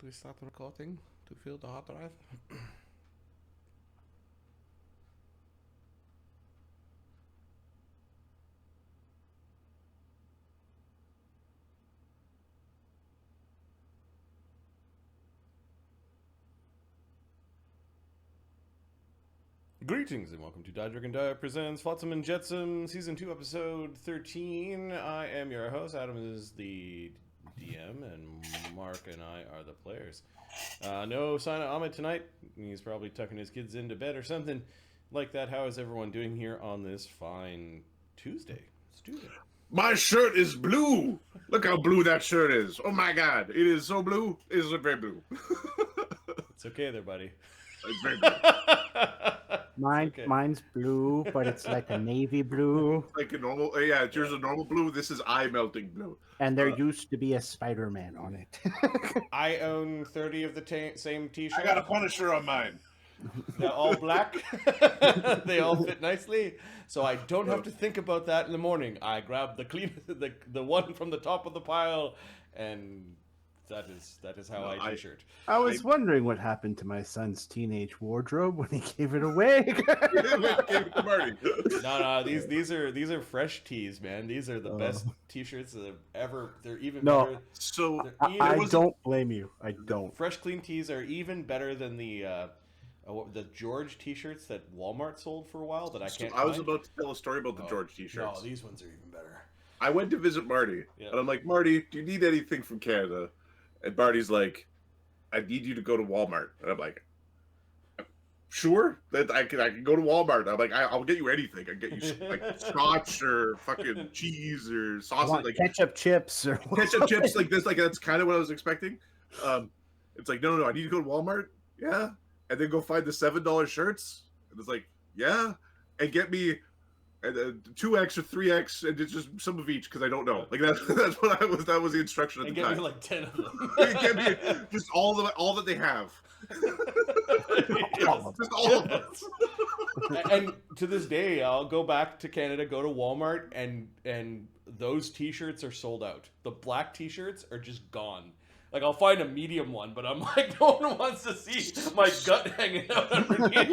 we start recording to fill the hard drive? Greetings and welcome to Die presents Flotsam and Jetsam Season 2 Episode 13. I am your host. Adam is the DM and Mark and I are the players. No sign of Ahmed tonight. He's probably tucking his kids into bed or something like that. How is everyone doing here on this fine Tuesday? It's Tuesday. My shirt is blue. Look how blue that shirt is. Oh my god, it is so blue. It is very blue. It's okay there, buddy. It's very blue. Mine's blue, but it's like a navy blue. Like a normal, yeah. Yours is a normal blue. This is eye melting blue. And there used to be a Spider-Man on it. I own 30 of the same t-shirts. I got a Punisher on mine. They're all black. They all fit nicely, so I don't have to think about that in the morning. I grab the one from the top of the pile, and that is how I t-shirt. I was wondering what happened to my son's teenage wardrobe when he gave it away. Gave it to Marty. No, these are fresh tees, man. These are the best t-shirts that have ever. They're even better. So I don't blame you. I don't. Fresh, clean tees are even better than the George t-shirts that Walmart sold for a while that I can't I was find. about to tell a story about the George t-shirts. No, these ones are even better. I went to visit Marty, and I'm like, Marty, do you need anything from Canada? And Marty's like, I need you to go to Walmart. And I'm like, sure, that I can go to Walmart. I'm like, I'll get you anything. I can get you like scotch or fucking cheese or sausage, like ketchup chips or ketchup chips like this. Like that's kind of what I was expecting. It's like, no, I need to go to Walmart. Yeah, and then go find the $7 shirts. And it's like, yeah, and get me 2X or 3X, and it's just some of each because I don't know. Like that's what I was. That was the instruction at the time. And get me like 10 of them. Get me just all that they have. Just all of them. And to this day, I'll go back to Canada, go to Walmart, and those T-shirts are sold out. The black T-shirts are just gone. Like, I'll find a medium one, but I'm like, no one wants to see my gut hanging out underneath.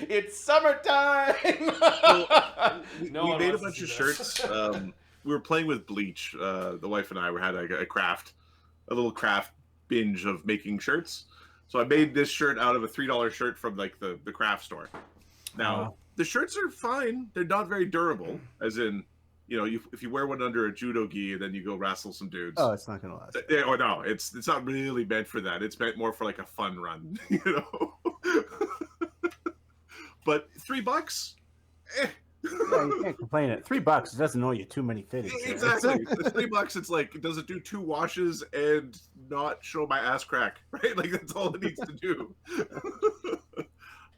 It's summertime. We made a bunch of shirts. We were playing with bleach. The wife and I had a little craft binge of making shirts. So I made this shirt out of a $3 shirt from like the craft store. Now, the shirts are fine. They're not very durable, as in, you know, if you wear one under a judo gi and then you go wrestle some dudes. Oh, it's not gonna last. Oh no, it's not really meant for that. It's meant more for like a fun run, you know. But $3, Yeah, you can't complain at $3. It doesn't owe you too many fittings. Exactly. It's $3. It's like, does it do 2 washes and not show my ass crack? Right? Like that's all it needs to do.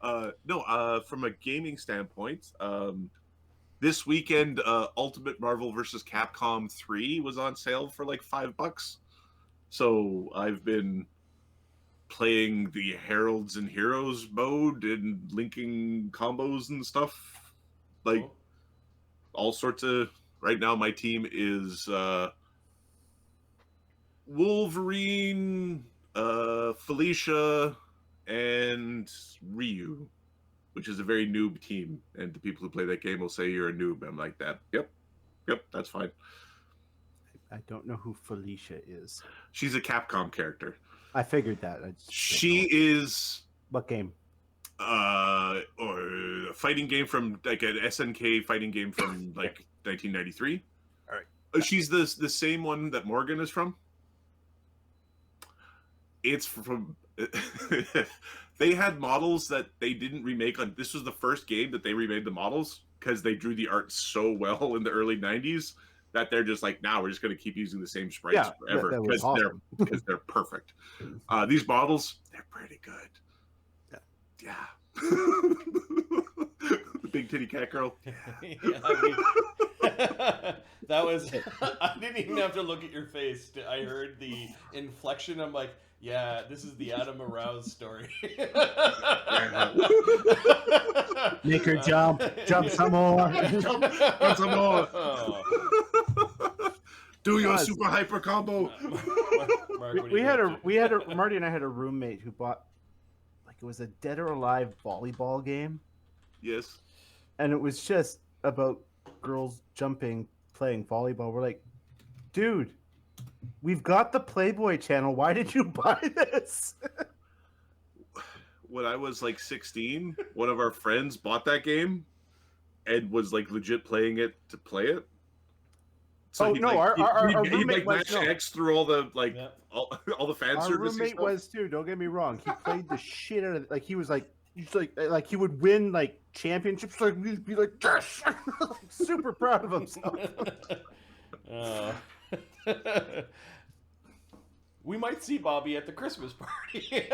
From a gaming standpoint, this weekend, Ultimate Marvel vs. Capcom 3 was on sale for like $5. So I've been playing the Heralds and Heroes mode and linking combos and stuff. Like all sorts of. Right now, my team is Wolverine, Felicia, and Ryu, which is a very noob team, and the people who play that game will say you're a noob. I'm like that. Yep, that's fine. I don't know who Felicia is. She's a Capcom character. I figured that. She is what game? Or a fighting game from like an SNK fighting game from like 1993. All right. She's the same one that Morgan is from. It's from. They had models that they didn't remake on. This was the first game that they remade the models because they drew the art so well in the early 90s that they're just like, now we're just going to keep using the same sprites forever because they're perfect. These models, they're pretty good. Yeah. The big titty cat girl. That was. I didn't even have to look at your face. I heard the inflection. I'm like, yeah, this is the Adam Arouse story. Make her jump some more. Jump some more. Do your Guys. super hyper combo. Mark, what do We you had got? Marty and I had a roommate who bought like it was a Dead or Alive volleyball game, Yes. and it was just about girls jumping, playing volleyball. We're like, dude, we've got the Playboy channel. Why did you buy this? When I was like 16, one of our friends bought that game and was like legit playing it to play it. Oh, he'd, no, like, our he'd roommate like was- match no. X through all the like Yeah. all the fan Our service roommate stuff. was too. Don't get me wrong. He played the shit out of it. Like he was like he would win like championships. Like we'd be like, yes! Super proud of himself. We might see Bobby at the Christmas party.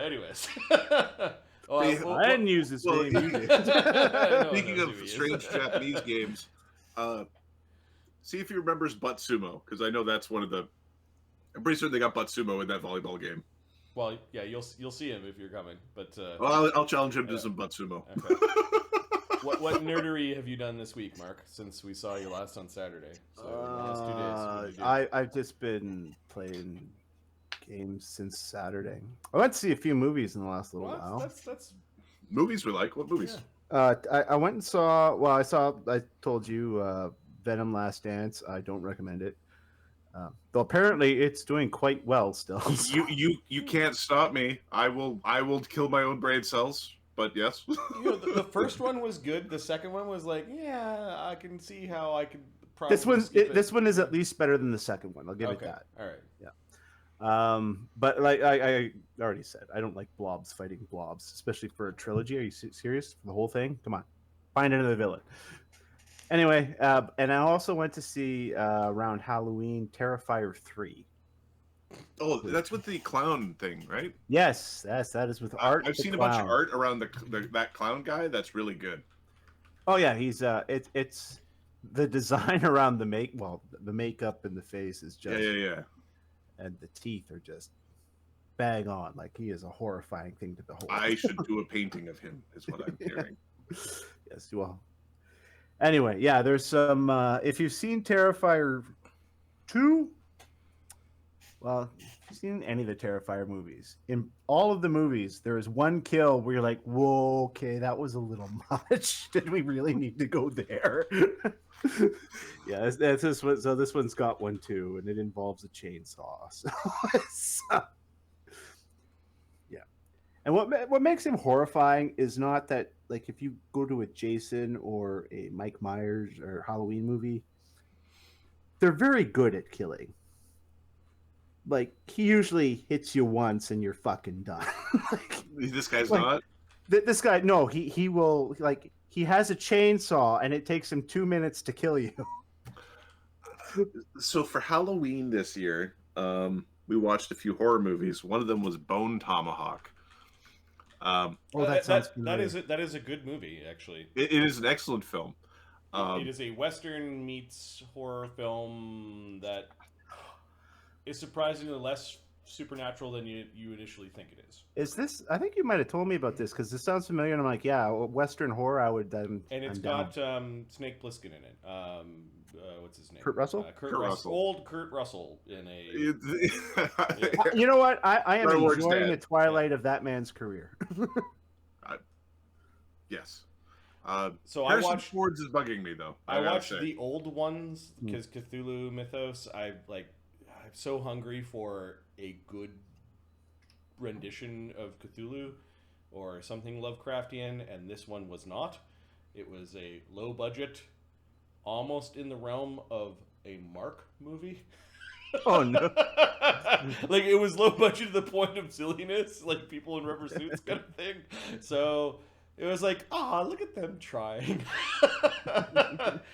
Anyways. I didn't use his well, name either. Speaking of strange Japanese games, see if he remembers Butsumo, because I know that's one of the. I'm pretty certain they got Butsumo in that volleyball game. Well, yeah, you'll see him if you're coming, but Well, I'll challenge him to some Butsumo. okay. What nerdery have you done this week, Mark? Since we saw you last on Saturday, so in the last 2 days, what did you do? I've just been playing games since Saturday. I went to see a few movies in the last little Well, while. that's Movies we like. What movies? yeah. I went and saw. Well, I told you Venom: Last Dance. I don't recommend it. Though apparently it's doing quite well still. You can't stop me. I will kill my own brain cells. But yes. You know, the first one was good. The second one was like, yeah, I can see how I could probably. This one is at least better than the second one. I'll give it that. All right. Yeah. But like I already said, I don't like blobs fighting blobs, especially for a trilogy. Are you serious? The whole thing? Come on, find another villain. Anyway, and I also went to see around Halloween Terrifier 3. Oh, that's with the clown thing, right? Yes, that is with Art. I've the seen a Clown. bunch of art around that clown guy. That's really good. Oh yeah, he's it's the design around the makeup and the face is just Yeah. and the teeth are just bang on. Like he is a horrifying thing to behold. I should do a painting of him, is what I'm hearing. Yes, well. Anyway, yeah, there's some. If you've seen Terrifier 2, well, if you've seen any of the Terrifier movies, in all of the movies, there is one kill where you're like, "Whoa, okay, that was a little much. Did we really need to go there?" Yeah, that's this one. So this one's got one too, and it involves a chainsaw. So yeah, and what makes him horrifying is not that. Like if you go to a Jason or a Mike Myers or Halloween movie, they're very good at killing. Like he usually hits you once and you're fucking done. This guy's like, not. This guy, no, he will like he has a chainsaw and it takes him 2 minutes to kill you. So for Halloween this year, we watched a few horror movies. One of them was Bone Tomahawk. That is a good movie, actually. It is an excellent film. It is a Western meets horror film that is surprisingly less supernatural than you initially think it is. Is this? I think you might have told me about this because this sounds familiar, and I'm like, yeah, Western horror. I would. And it's got Snake Plissken in it. What's his name? Kurt Russell. Kurt Russell. Old Kurt Russell in a. You know what? I am Star Wars enjoying Dad. the twilight of that man's career. Yes. So Harrison I watched. Ford's is bugging me though. I gotta watched say. the old ones because Cthulhu Mythos. I'm so hungry for a good rendition of Cthulhu or something Lovecraftian, and this one was not. It was a low budget, almost in the realm of a Mark movie. Oh no! Like it was low budget to the point of silliness, like people in rubber suits kind of thing. So it was like, look at them trying.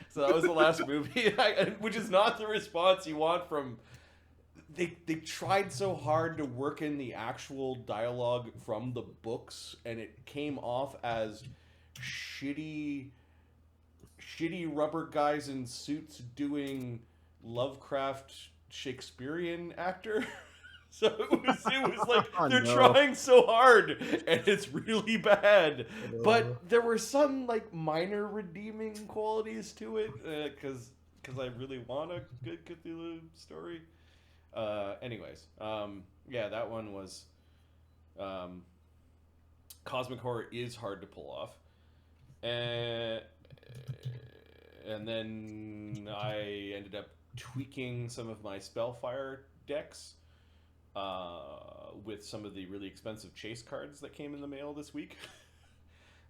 So that was the last movie, which is not the response you want from. They tried so hard to work in the actual dialogue from the books, and it came off as shitty rubber guys in suits doing Lovecraft Shakespearean actor. So it was like they're trying so hard, and it's really bad. But there were some like minor redeeming qualities to it, because because I really want a good Cthulhu story. Anyways, yeah, that one was cosmic horror is hard to pull off, and then I ended up tweaking some of my Spellfire decks with some of the really expensive chase cards that came in the mail this week.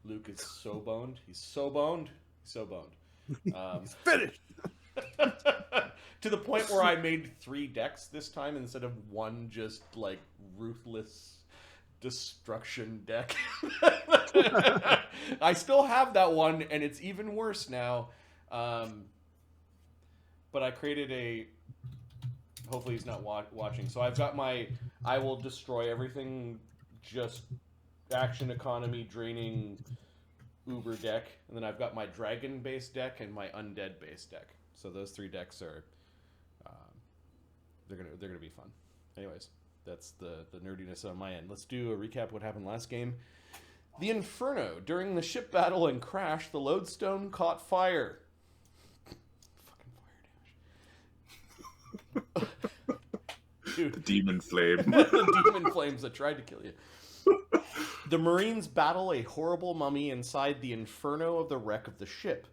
Luke is so boned. He's so boned. So boned. He's finished. To the point where I made 3 decks this time instead of one just like ruthless destruction deck. I still have that one, and it's even worse now. But I created a. Hopefully he's not watching. So I've got my I will destroy everything, just action economy draining Uber deck, and then I've got my dragon based deck and my undead based deck. So those 3 decks are they're gonna be fun. Anyways, that's the nerdiness on my end. Let's do a recap of what happened last game. The Inferno. During the ship battle and crash, the lodestone caught fire. Fucking fire damage. Dude. The demon flame. The demon flames that tried to kill you. The Marines battle a horrible mummy inside the inferno of the wreck of the ship.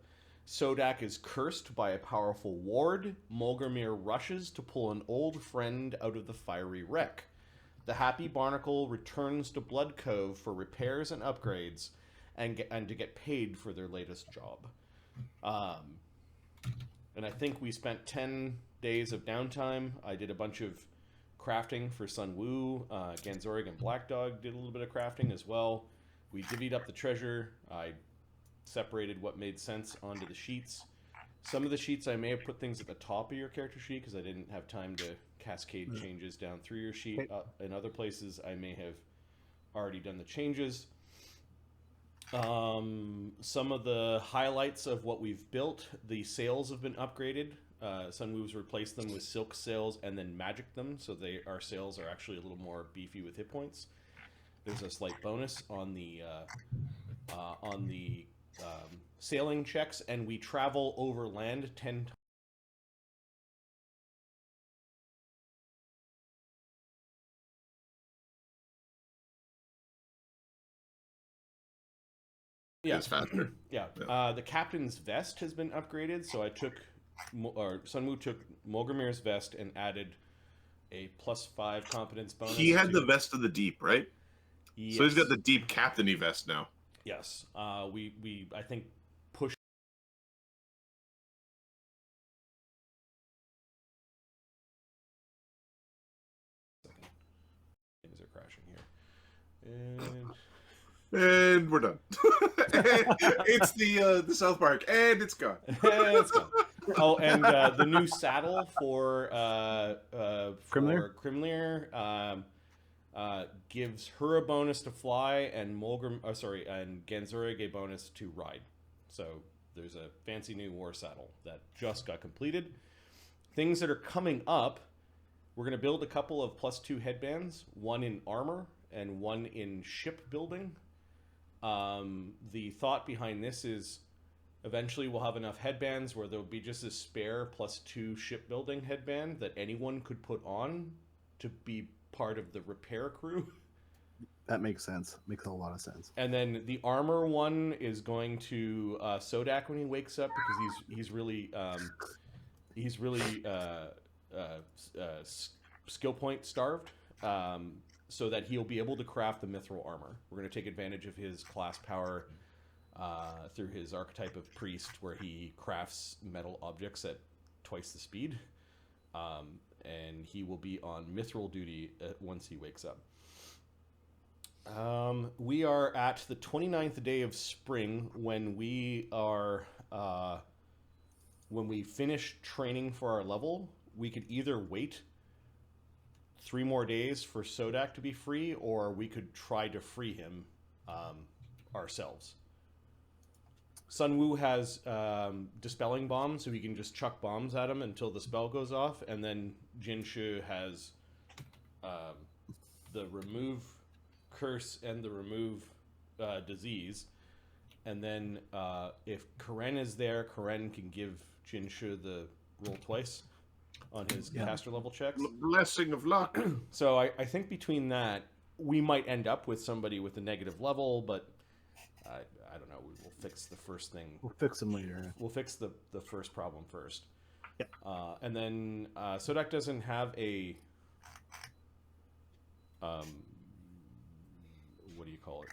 Sodak is cursed by a powerful ward. Molgromere rushes to pull an old friend out of the fiery wreck. The Happy Barnacle returns to Blood Cove for repairs and upgrades, and to get paid for their latest job. And I think we spent 10 days of downtime. I did a bunch of crafting for Sun Wu. Ganzorig and Black Dog did a little bit of crafting as well. We divvied up the treasure. I separated what made sense onto the sheets. Some of the sheets I may have put things at the top of your character sheet because I didn't have time to cascade changes down through your sheet. In other places I may have already done the changes. Some of the highlights of what we've built, the sails have been upgraded. Sun Wu's replaced them with silk sails and then magic them, so our sails are actually a little more beefy with hit points. There's a slight bonus on the sailing checks, and we travel over land 10 times. Yeah, It's faster. Yeah. The captain's vest has been upgraded, so I took, Sun Wu took Molgromere's vest and added a +5 competence bonus. He had the vest of the deep, right? Yes. So he's got the deep captainy vest now. Yes. We I think pushed. Things are crashing here. And we're done. It's the South Park, and it's gone. It's gone. Oh, and the new saddle for Krimlir gives her a bonus to fly, and and Ganzorig a bonus to ride. So there's a fancy new war saddle that just got completed. Things that are coming up, we're going to build a couple of +2 headbands, one in armor and one in shipbuilding. The thought behind this is eventually we'll have enough headbands where there'll be just a spare +2 shipbuilding headband that anyone could put on to be part of the repair crew. That makes sense. Makes a lot of sense. And then the armor one is going to Sodak when he wakes up, because he's really skill point starved. So that he'll be able to craft the mithril armor. We're going to take advantage of his class power through his archetype of priest, where he crafts metal objects at twice the speed. And he will be on mithril duty once he wakes up. We are at the 29th day of spring when we are when we finish training for our level. We could either wait 3 more days for Sodak to be free, or we could try to free him ourselves. Sun Wu has dispelling bombs, so he can just chuck bombs at him until the spell goes off, and then Jinshe has the remove curse and the remove disease, And then if Kahren is there, Kahren can give Jinshe the roll twice on his caster level checks. Blessing of luck. So I think between that, we might end up with somebody with a negative level, but I don't know. We'll fix the first thing. We'll fix them later. We'll fix the first problem first. Yeah. And then Sodak doesn't have a... what do you call it?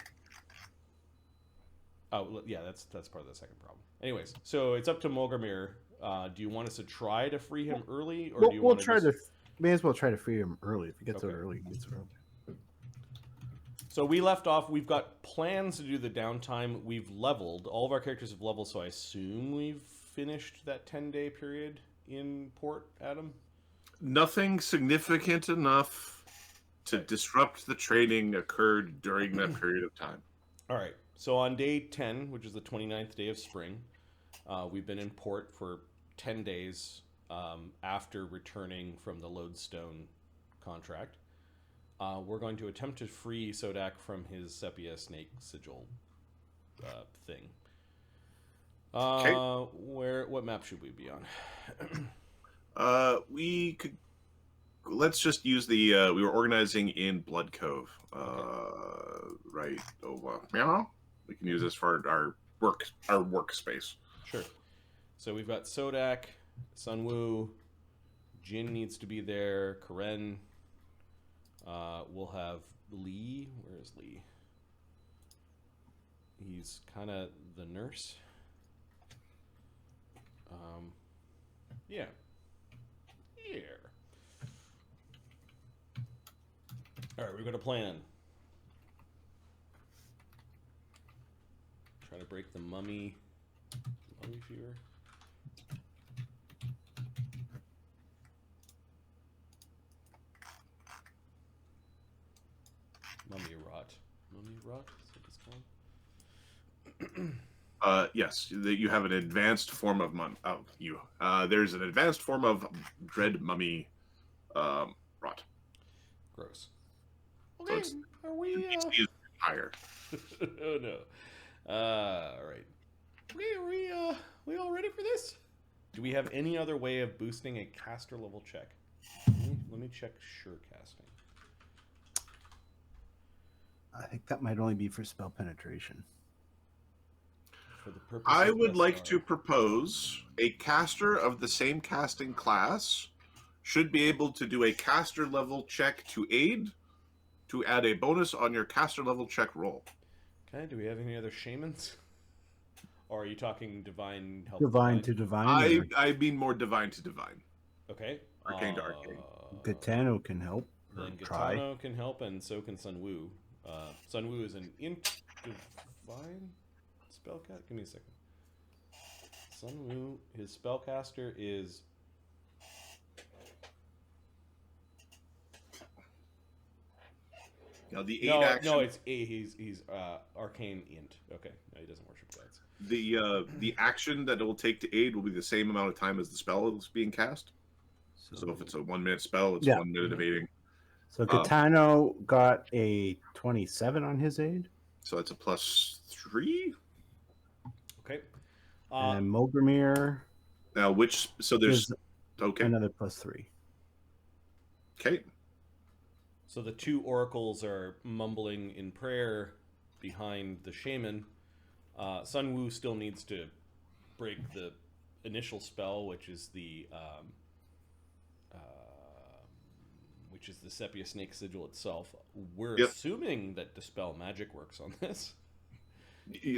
Oh, yeah, that's part of the second problem. Anyways, so it's up to Molgromere. Do you want us to try to free him early, or do you want to? May as well try to free him early. If he gets out early, he gets early. So we left off. We've got plans to do the downtime. We've leveled. All of our characters have leveled, so I assume we've finished that 10-day period in port, Adam? Nothing significant enough to disrupt the training occurred during that period of time. All right. So on day 10, which is the 29th day of spring, we've been in port for 10 days after returning from the Lodestone contract. We're going to attempt to free Sodak from his sepia snake sigil thing. Okay. What map should we be on? We could. Let's just use the. We were organizing in Blood Cove. Right. Yeah. We can use this for our workspace. Sure. So we've got Sodak, Sunwoo, Jin needs to be there, Kahren. We'll have Lee. Where is Lee? He's kind of the nurse. Yeah. Here. All right, we've got a plan. Try to break the mummy fever. Mummy rot. Mummy rot? Is that what it's called? Yes, you have an advanced form of there's an advanced form of dread mummy rot. Gross. So Okay, are we... DC is higher. Oh no. All right. Okay, are we all ready for this? Do we have any other way of boosting a caster level check? Let me check sure casting. I think that might only be for spell penetration. For the purpose I of would like SR. to propose a caster of the same casting class should be able to do a caster level check to aid to add a bonus on your caster level check roll. Okay, do we have any other shamans? Or are you talking divine help? Divine to divine. I mean more divine to divine. Okay. Arcane to arcane. Gotano can help. Then Try. Gotano can help, and so can Sunwoo. Sunwoo is an int divine spellcast. Give me a second. Sunwoo, his spellcaster is... Now the aid action. No, it's he's arcane int. Okay, no, he doesn't worship gods. The action that it will take to aid will be the same amount of time as the spell is being cast. So if it's a 1 minute spell, it's 1 minute of aiding. So Gotano got a 27 on his aid. So that's a +3. Okay. And Molgromere. Now there's another +3. Okay. So the two oracles are mumbling in prayer behind the shaman. Sunwoo still needs to break the initial spell, which is the sepia snake sigil itself. We're assuming that dispel magic works on this.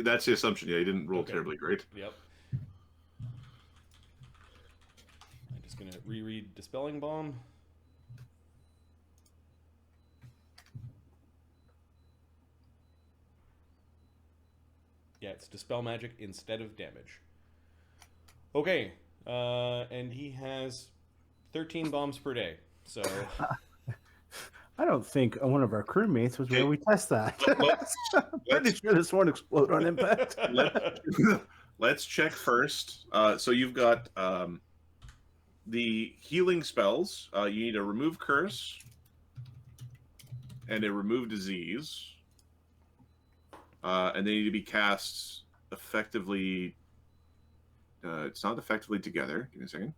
That's the assumption. Yeah, he didn't roll terribly great. Yep. I'm just gonna reread Dispelling Bomb. Yeah, it's Dispel Magic instead of damage. Okay, and he has 13 bombs per day, so... I don't think one of our crewmates was where we test that. Pretty sure this won't explode on impact. Let's check first. So you've got the healing spells. You need a remove curse and a remove disease. And they need to be cast effectively. It's not effectively together. Give me a second.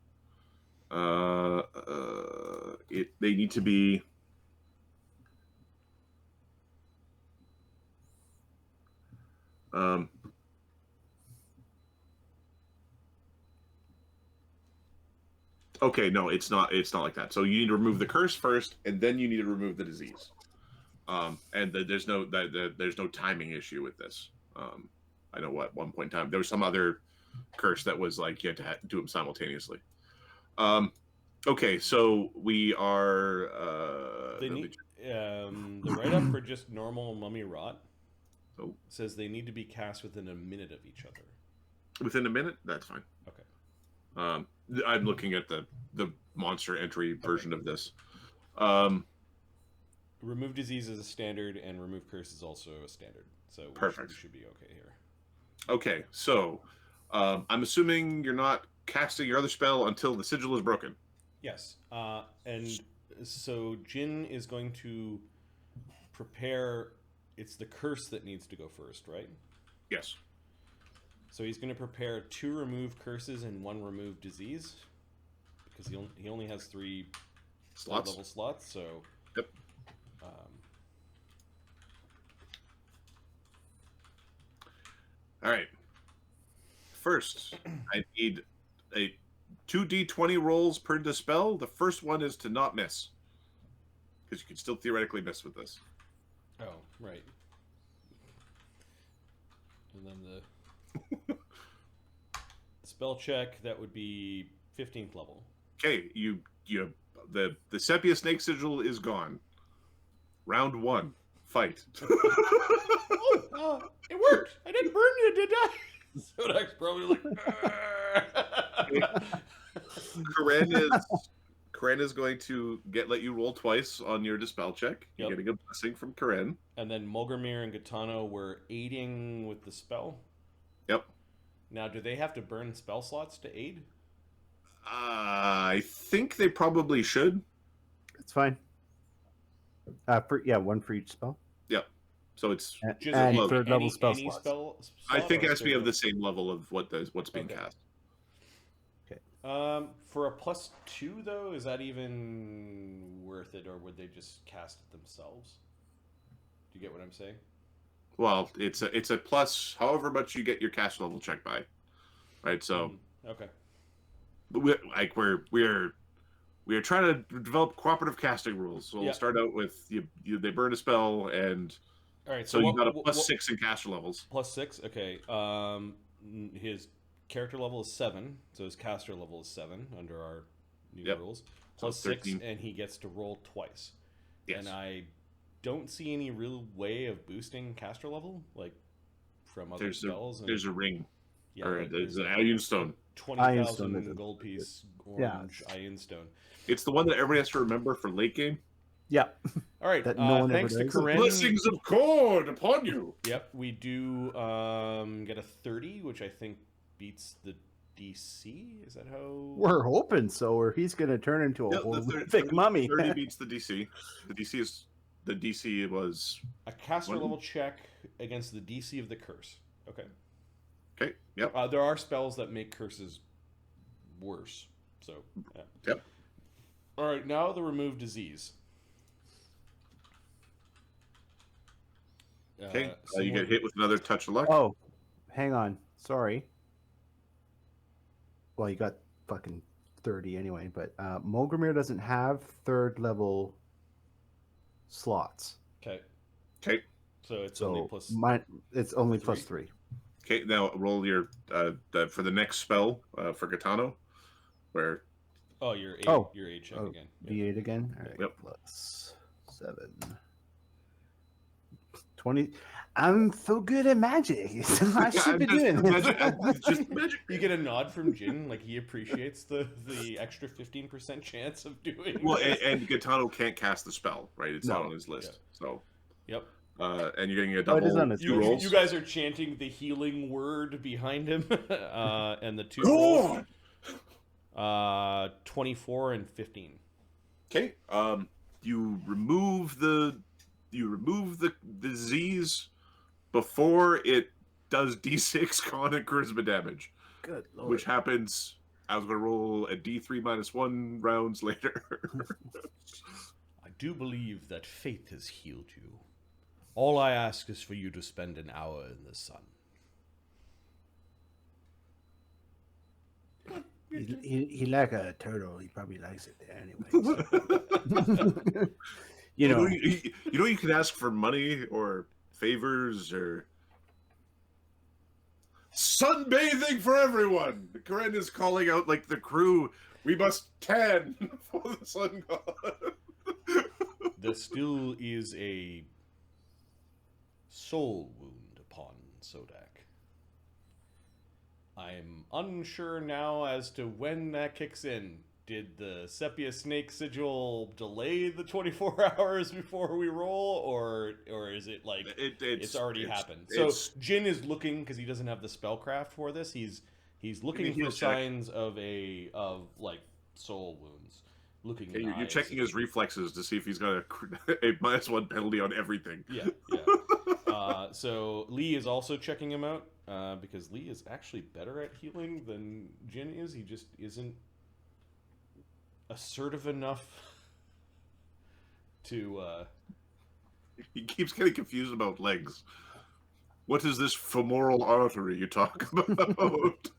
They need to be. Okay, no, it's not. It's not like that. So you need to remove the curse first, and then you need to remove the disease. There's no timing issue with this. I know at one point in time there was some other curse that was like you had to do them simultaneously. Okay, so we are. They need the write-up for just normal mummy rot. Oh. Says they need to be cast within a minute of each other. Within a minute, that's fine. Okay. I'm looking at the monster entry version of this. Remove disease is a standard, and remove curse is also a standard. So perfect. We should be okay here. Okay, so I'm assuming you're not casting your other spell until the sigil is broken. Yes, and so Jin is going to prepare. It's the curse that needs to go first, right? Yes. So he's going to prepare 2 remove curses and 1 remove disease, because he only has 3 slots. Level slots. So. Yep. All right. First, I need a 2d20 rolls per dispel. The first one is to not miss, because you can still theoretically miss with this. Oh, right. And then the spell check, that would be 15th level. Okay, the sepia snake sigil is gone. Round 1, fight. It worked. I didn't burn you, did I? Sodak's probably like. Kahren is going to let you roll twice on your dispel check. You're getting a blessing from Kahren. And then Molgromere and Gotano were aiding with the spell. Yep. Now, do they have to burn spell slots to aid? I think they probably should. It's fine. 1 for each spell. Yep. So it's and third level spell slots. I think it has to be of the same level of what's being cast. Okay. For a +2 though, is that even worth it, or would they just cast it themselves? Do you get what I'm saying? Well, it's a plus however much you get your cast level check by, right? So okay. We're trying to develop cooperative casting rules. So we'll start out with they burn a spell, and all right. So you got a +6 in caster levels. +6, okay. His character level is 7, so his caster level is 7 under our new rules. +6, and he gets to roll twice. Yes. And I don't see any real way of boosting caster level, like from other spells. There's a ring. Yeah, or there's an Ion Stone. 20,000 gold piece orange Ion Stone. It's the one that everybody has to remember for late game. Yeah. All right. That no one thanks to Kahren. Blessings of Cord upon you. Yep, we do get a 30, which I think beats the DC. Is that how? We're hoping so, or he's going to turn into a horrific mummy. 30 beats the DC. The DC was a caster level check against the DC of the curse. Okay. Okay. Yep. There are spells that make curses worse. So. Yeah. Yep. All right. Now the remove disease. Okay. You get hit with another touch of luck. Oh, hang on. Sorry. Well, you got fucking 30 anyway, but Molgromere doesn't have 3rd level slots. Okay. Okay. So it's only plus. It's only +3. Okay. Now roll your for the next spell for Gotano, where. Oh, your 8. Your 8 check again. D8 again. All right. Yep. +7. 20. I'm so good at magic. I should be doing just magic. You get a nod from Jin, like he appreciates the extra 15% chance of doing. Well, and Gotano can't cast the spell, right? It's not on his list. Yeah. So. Yep. And you're getting a double. You guys are chanting the healing word behind him, and the 2 rolls. 24 and 15. Okay. You remove the disease before it does D6 con and charisma damage, Good lord. which happens. I was going to roll a D3 -1 rounds later. I do believe that faith has healed you. All I ask is for you to spend an hour in the sun. He like a turtle. He probably likes it there anyway. You know, you can ask for money or favors or sunbathing for everyone. Kahren is calling out like the crew. We must tan for the sun god. There still is a soul wound upon Sodak. I'm unsure now as to when that kicks in. Did the Sepia Snake Sigil delay the 24 hours before we roll, or is it like it's already happened? So Jin is looking because he doesn't have the spellcraft for this. He's looking for signs of like soul wounds. Looking. Okay, you're checking his reflexes to see if he's got a -1 penalty on everything. Yeah. So Lee is also checking him out because Lee is actually better at healing than Jin is. He just isn't assertive enough to. He keeps getting confused about legs. What is this femoral artery you talk about?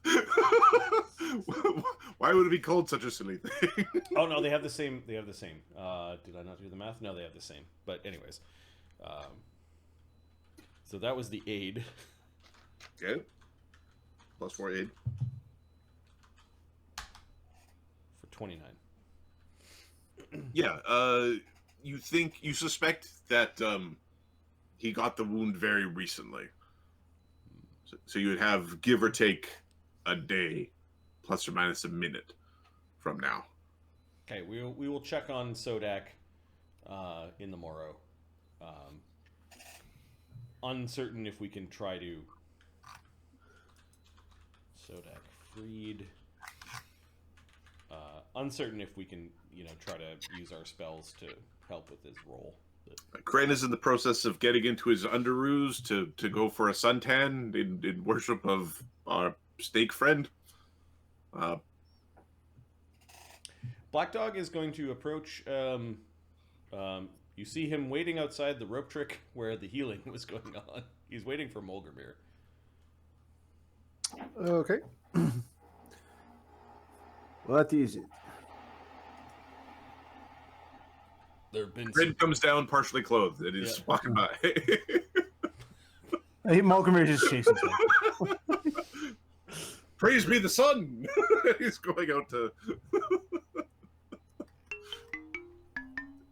Why would it be called such a silly thing? Oh no, they have the same. Did I not do the math? No, they have the same. But anyways, so that was the aid. Okay. +4 aid. For 29. Yeah, you suspect that he got the wound very recently. So you would have, give or take, a day, plus or minus a minute from now. Okay, we will check on Sodak in the morrow. Uncertain if we can try to Sodak freed. Uncertain if we can, try to use our spells to help with his roll. Kahren is in the process of getting into his underoos to go for a suntan in worship of our snake friend. Black Dog is going to approach. You see him waiting outside the rope trick where the healing was going on. He's waiting for Molgromere. okay. What is it? There have been Kahren comes down partially clothed and is walking by. Hey, Molgromere just chasing him. Praise be the sun! He's going out to...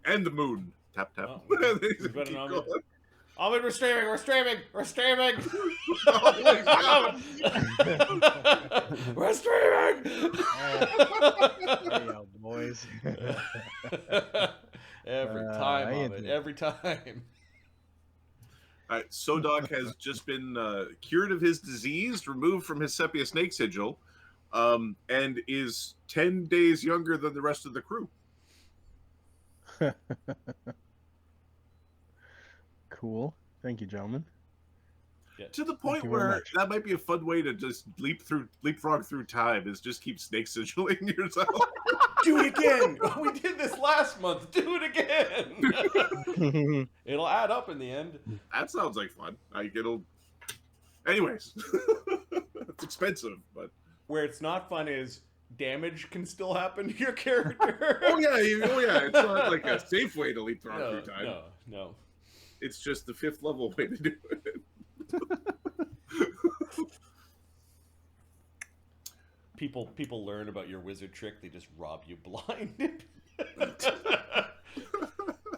and the moon. Tap, tap. Oh, we've got an augment. We're streaming! We're streaming! We're streaming! We're streaming! Hey, boys. Every time, Ahmed, every time. Sodak has just been cured of his disease, removed from his Sepia Snake Sigil, and is 10 days younger than the rest of the crew. Cool. Thank you, gentlemen. Yeah. To the point where that might be a fun way to just leapfrog through time, is just keep snake sigiling yourself. Do it again! We did this last month. Do it again! It'll add up in the end. That sounds like fun. Anyways. It's expensive, but... Where it's not fun is damage can still happen to your character. Oh yeah. It's not like a safe way to leapfrog through time. No. It's just the 5th level way to do it. People learn about your wizard trick. They just rob you blind.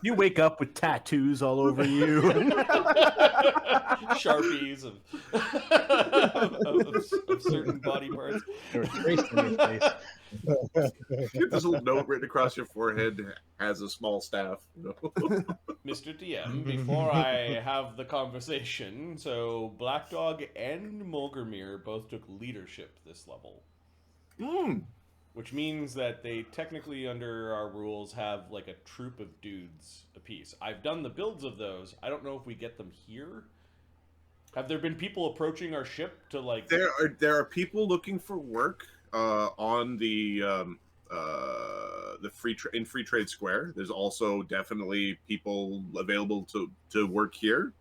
You wake up with tattoos all over you. Sharpies of certain body parts. Or traced in your face. Get this little note written across your forehead as a small staff. Mr. DM, before I have the conversation, so Black Dog and Molgromere both took leadership this level. Which means that they technically, under our rules, have like a troop of dudes apiece. I've done the builds of those. I don't know if we get them here. Have there been people approaching our ship to like? There are people looking for work on the in Free Trade Square. There's also definitely people available to work here.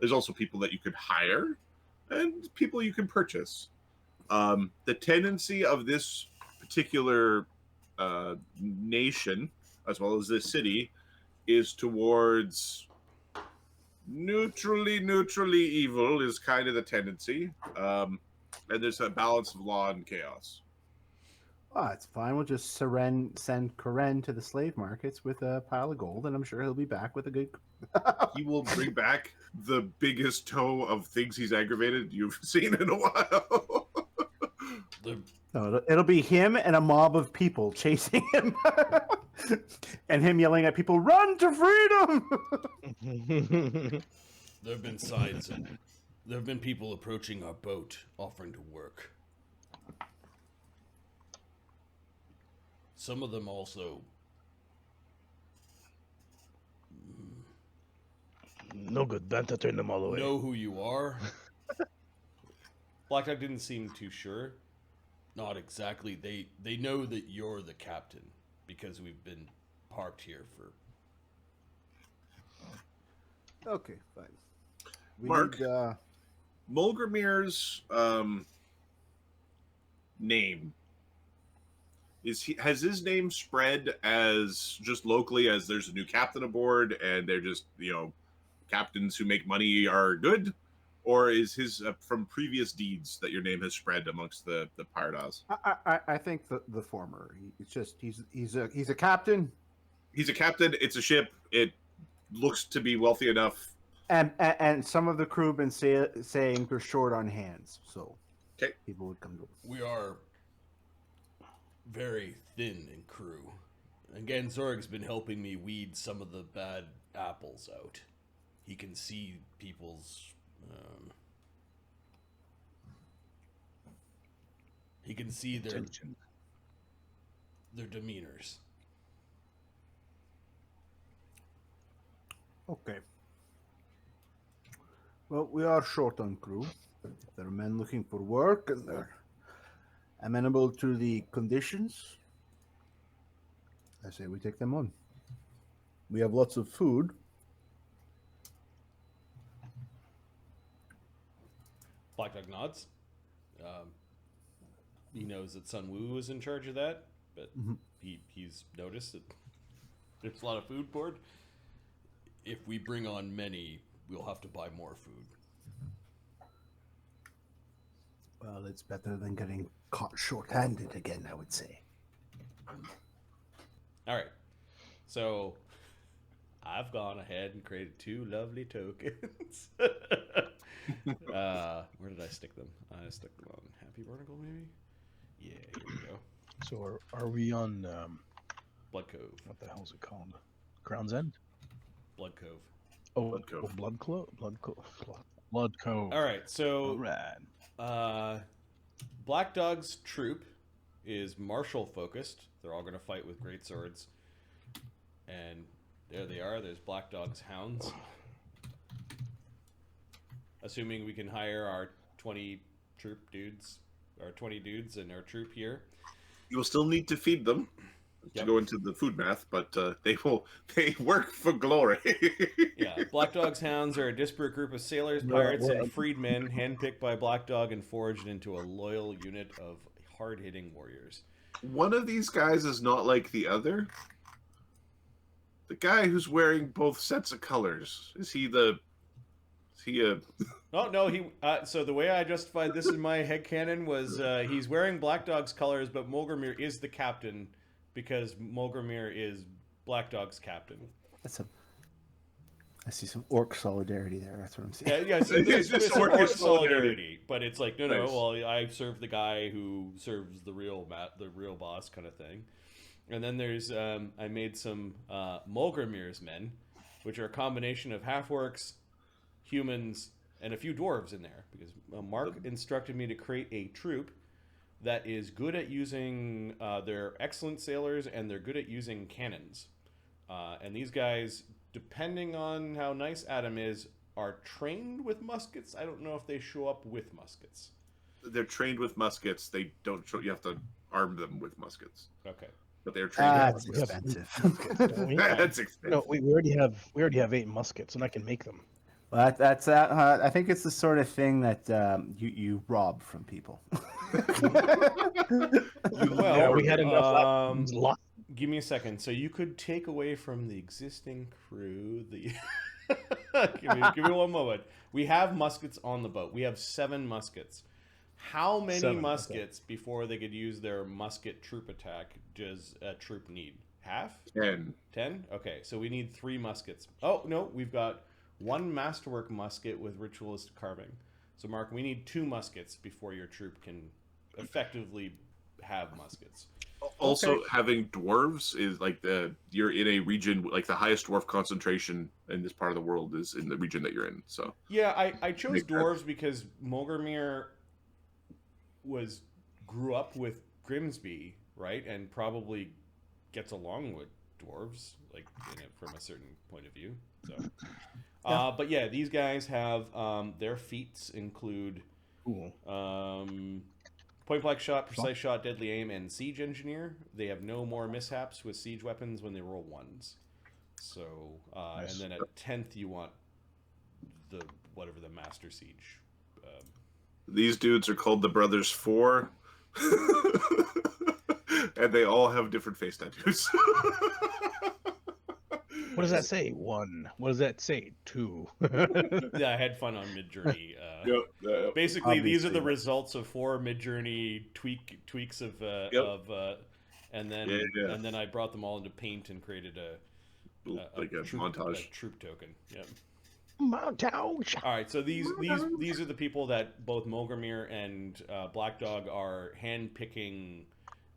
There's also people that you could hire, and people you can purchase. The tendency of this particular nation, as well as this city, is towards neutrally evil is kind of the tendency. And there's a balance of law and chaos. Oh, it's fine. We'll just send Kahren to the slave markets with a pile of gold, and I'm sure he'll be back with a good. He will bring back the biggest toe of things he's aggravated you've seen in a while. No, it'll be him and a mob of people chasing him, and him yelling at people, "Run to freedom!" There have been signs, and there have been people approaching our boat offering to work. Some of them also No good. Time to turn them all away. know who you are. Black Dog didn't seem too sure. Not exactly. They know that you're the captain because we've been parked here for. Okay, fine. Mark. Molgromere's name has his name spread as just locally as there's a new captain aboard and they're just captains who make money are good, or is his from previous deeds that your name has spread amongst the Paradas? I think the former. It's just he's a captain. He's a captain. It's a ship. It looks to be wealthy enough. And some of the crew have been saying we're short on hands, so people would come to us. We are very thin in crew. Again, Zorg's been helping me weed some of the bad apples out. He can see people's... he can see their demeanors. Okay. Well, we are short on crew. If there are men looking for work and they're amenable to the conditions, I say we take them on. We have lots of food. Black Dog nods. He knows that Sun Wu is in charge of that, but he's noticed that there's a lot of food poured. If we bring on many, we'll have to buy more food. Well, it's better than getting caught short-handed again, I would say. All right. So I've gone ahead and created 2 lovely tokens. Where did I stick them? I stuck them on Happy Barnacle, maybe? Yeah, here we go. So are we on Blood Cove. what the hell is it called? Crown's End? Blood Cove. Oh, Blood Cove. Blood Cove. All right, so All right. Black Dog's troop is martial focused. They're all going to fight with great swords. And there they are. There's Black Dog's hounds. Assuming we can hire our 20 troop dudes, our 20 dudes and our troop here. You will still need to feed them to go into the food math, but they work for glory. Yeah, Black Dog's hounds are a disparate group of sailors, pirates, and freedmen handpicked by Black Dog and forged into a loyal unit of hard-hitting warriors. One of these guys is not like the other. The guy who's wearing both sets of colors, is he a... Oh, no, he... so the way I justified this in my headcanon was he's wearing Black Dog's colors, but Molgromere is the captain because Molgromere is Black Dog's captain. I see some orc solidarity there. That's what I'm saying. Yeah, so there's Just orc orc solidarity, but it's like, no, Nice. well, I serve the guy who serves the real boss kind of thing. And then there's, I made some Molgromere's men, which are a combination of half-orcs, humans, and a few dwarves in there, because Mark instructed me to create a troop that is good at using, they're excellent sailors, and they're good at using cannons. And these guys, depending on how nice Adam is, are trained with muskets. I don't know if they show up with muskets. They're trained with muskets. They don't show. You have to arm them with muskets. Okay. But they're trained. That's with muskets. expensive. Don't we? That's expensive. No, we already have 8 muskets, and I can make them. Well, I think it's the sort of thing that you rob from people. Well, Yeah, we had enough. Give me a second. So you could take away from the existing crew the. give me one moment. We have muskets on the boat. We have 7 muskets. How many 7, muskets before they could use their musket troop attack does a troop need? Half? 10. 10? Okay, so we need 3 muskets. Oh, no, we've got 1 masterwork musket with ritualistic carving. So, Mark, we need 2 muskets before your troop can effectively have muskets. Also, having dwarves is like you're in a region, like the highest dwarf concentration in this part of the world is in the region that you're in. So yeah, I chose dwarves because Molgromere grew up with Grimsby, right, and probably gets along with dwarves, like from a certain point of view. So, but yeah, these guys have their feats include point blank shot, precise shot, deadly aim, and siege engineer. They have no more mishaps with siege weapons when they roll 1s. So, nice. And then at 10th you want the master siege. These dudes are called the Brothers 4, and they all have different face tattoos. What does that say? 1. What does that say? 2. Yeah, I had fun on Midjourney. Obviously. Basically, these are the results of 4 Midjourney tweaks of and then I brought them all into Paint and created a montage, troop token. Yep. Montage. All right, so these are the people that both Molgromere and Black Dog are hand picking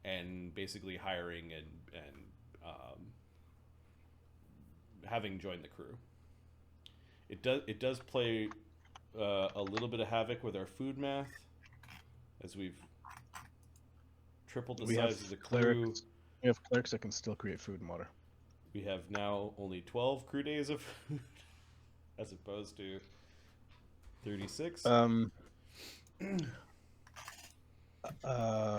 and basically hiring and having joined the crew. It does play a little bit of havoc with our food math, as we've tripled the size of the crew. We have clerics that can still create food and water. We have now only 12 crew days of food, as opposed to 36. You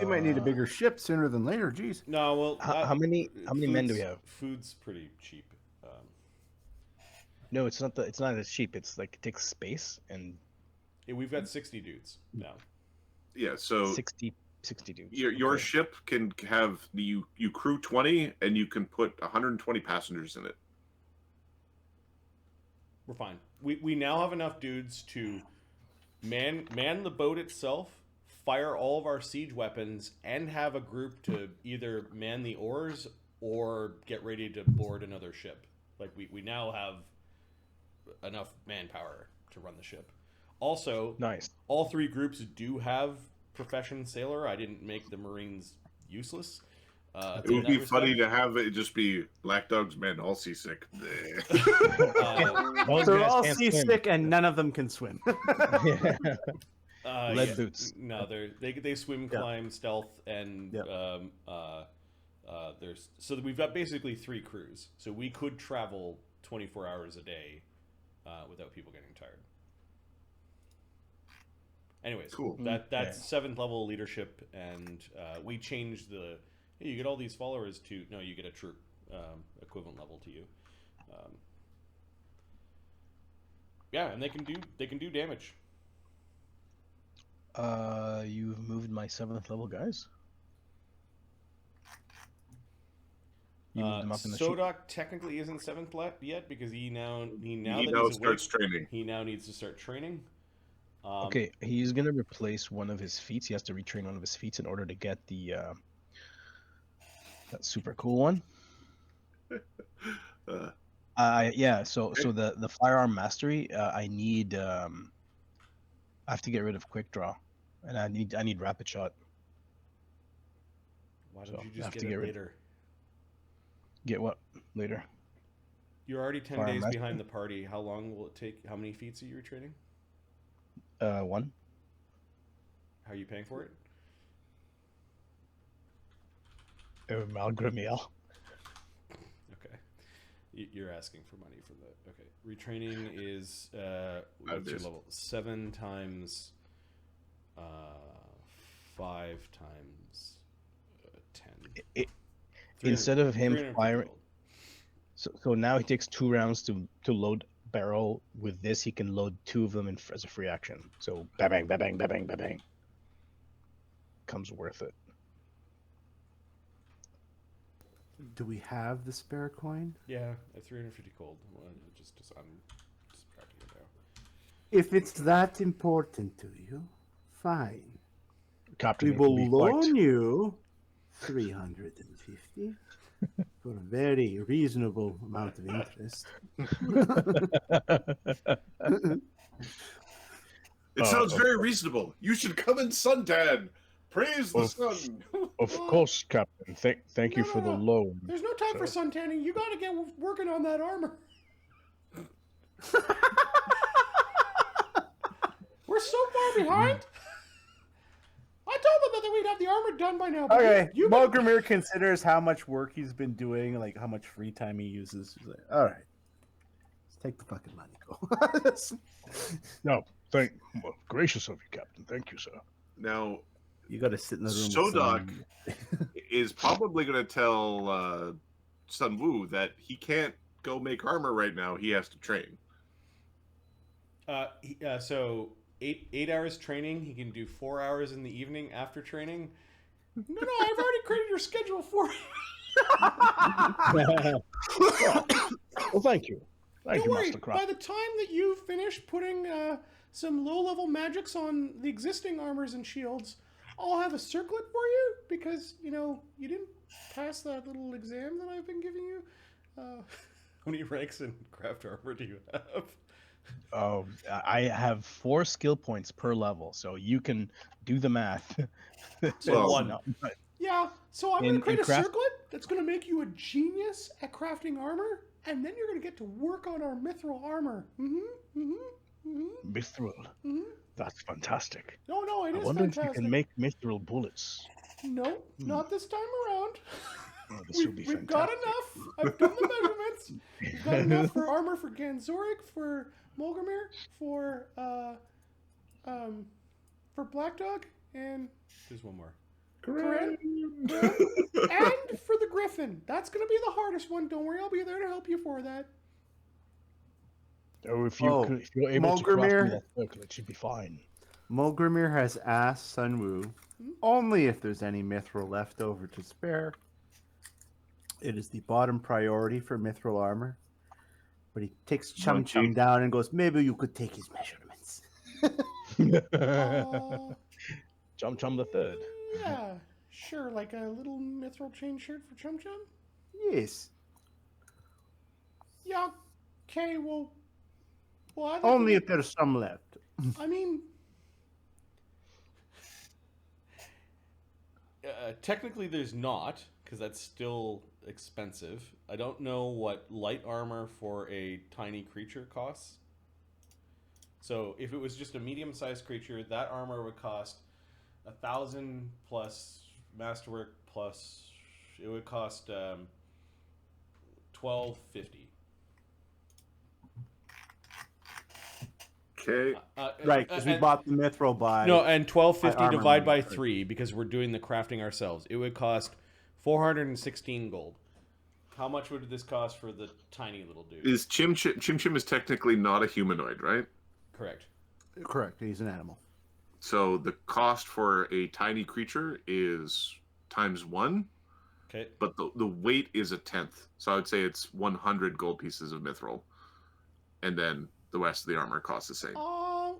might need a bigger ship sooner than later. Jeez. No, well, how many men do we have? Food's pretty cheap. No, it's not as cheap. It's like it takes space and. Yeah, we've got 60 dudes now. Yeah, so 60 dudes. Your ship can have you crew 20 and you can put 120 passengers in it. We're fine. We now have enough dudes to man the boat itself, fire all of our siege weapons, and have a group to either man the oars or get ready to board another ship. Like we now have enough manpower to run the ship. Also, nice. All 3 groups do have profession sailor. I didn't make the Marines useless. It would be funny to have it just be Black Dog's men all seasick. They're all seasick and none of them can swim. Lead boots. No, they swim, climb, stealth, and there's so we've got basically 3 crews. So we could travel 24 hours a day without people getting tired. Anyways, cool. That's 7th level leadership, and we changed the. Hey, you get all these followers to no, you get a troop equivalent level to you. Yeah, and they can do damage. You've moved my 7th level guys. You moved them up in the Sodak technically isn't 7th yet because he now starts training. He now needs to start training. Okay, he's gonna replace one of his feats. He has to retrain one of his feats in order to get the that super cool one. Yeah. So the firearm mastery. I need. I have to get rid of quick draw, and I need rapid shot. Why don't you just get it later? Get what later? You're already 10 days behind the party. How long will it take? How many feats are you retraining? 1. How are you paying for it? Molgromere. Okay. You're asking for money for that. Okay. Retraining is what's your days. level? 7 times 5 times 10. Instead of him 350 firing, gold. so now he takes 2 rounds to load barrel. With this, he can load 2 of them as a free action. So bang, bang, bang, bang, bang, bang, bang. Comes worth it. Do we have the spare coin? Yeah, at 350 gold. Well, I'm subtracting it now. If it's that important to you, fine. Captain, We it will will be loan quite- you 350 for a very reasonable amount of interest. It sounds very reasonable. You should come in suntan. Praise the Of- sun. Of course, Captain. Thank you for the loan. There's no time for suntanning. You got to get working on that armor. We're so far behind. I told them that we'd have the armor done by now. But Okay, you Molgromere considers how much work he's been doing, like how much free time he uses. He's like, all right, let's take the fucking money. Go. No, gracious of you, Captain. Thank you, sir. Now, You got to sit in the room. Sodak with is probably going to tell Sun Wu that he can't go make armor right now. He has to train. So 8 hours training. He can do 4 hours in the evening after training. No, I've already created your schedule for you. Well, thank you. Thank Don't you, worry. Master Craft. By the time that you finish putting some low-level magics on the existing armors and shields, I'll have a circlet for you because you didn't pass that little exam that I've been giving you. How many ranks in craft armor do you have? Oh, I have 4 skill points per level, so you can do the math. So Well, one. No, Yeah, so I'm going In to create a craft- circlet that's going to make you a genius at crafting armor, and then you're going to get to work on our mithril armor. mithril. That's fantastic. No, it I is wonder if fantastic. you can make mithril bullets. No, not this time around. Oh, this would be We've got fantastic. enough. I've done the measurements. We've got enough for armor for Ganzoric, for Molgromere, for Black Dog, and there's one more. Kahren, and for the Griffin. That's going to be the hardest one. Don't worry, I'll be there to help you for that. Oh, if Oh, you're able to craft me Molgromere? that circle, it should be fine. Molgromere has asked Sunwoo only if there's any mithril left over to spare. It is the bottom priority for mithril armor. But he takes Chum Chum down and goes, maybe you could take his measurements. Chum Chum the Third. Yeah, sure, like a little mithril chain shirt for Chum Chum? Yes. Yeah, okay, well I Only if there's some left. I mean, technically there's not, because that's still expensive. I don't know what light armor for a tiny creature costs. So if it was just a medium-sized creature, that armor would cost 1,000 plus masterwork plus. It would cost 1,250. Okay. Right, because we bought the mithril by... No, and 1,250 armor divide by money. 3 because we're doing the crafting ourselves. It would cost 416 gold. How much would this cost for the tiny little dude? Is Chim Chim is technically not a humanoid, right? Correct. Correct, he's an animal. So the cost for a tiny creature is ×1, Okay. but the weight is 1/10. So I would say it's 100 gold pieces of mithril, and then the rest of the armor costs the same.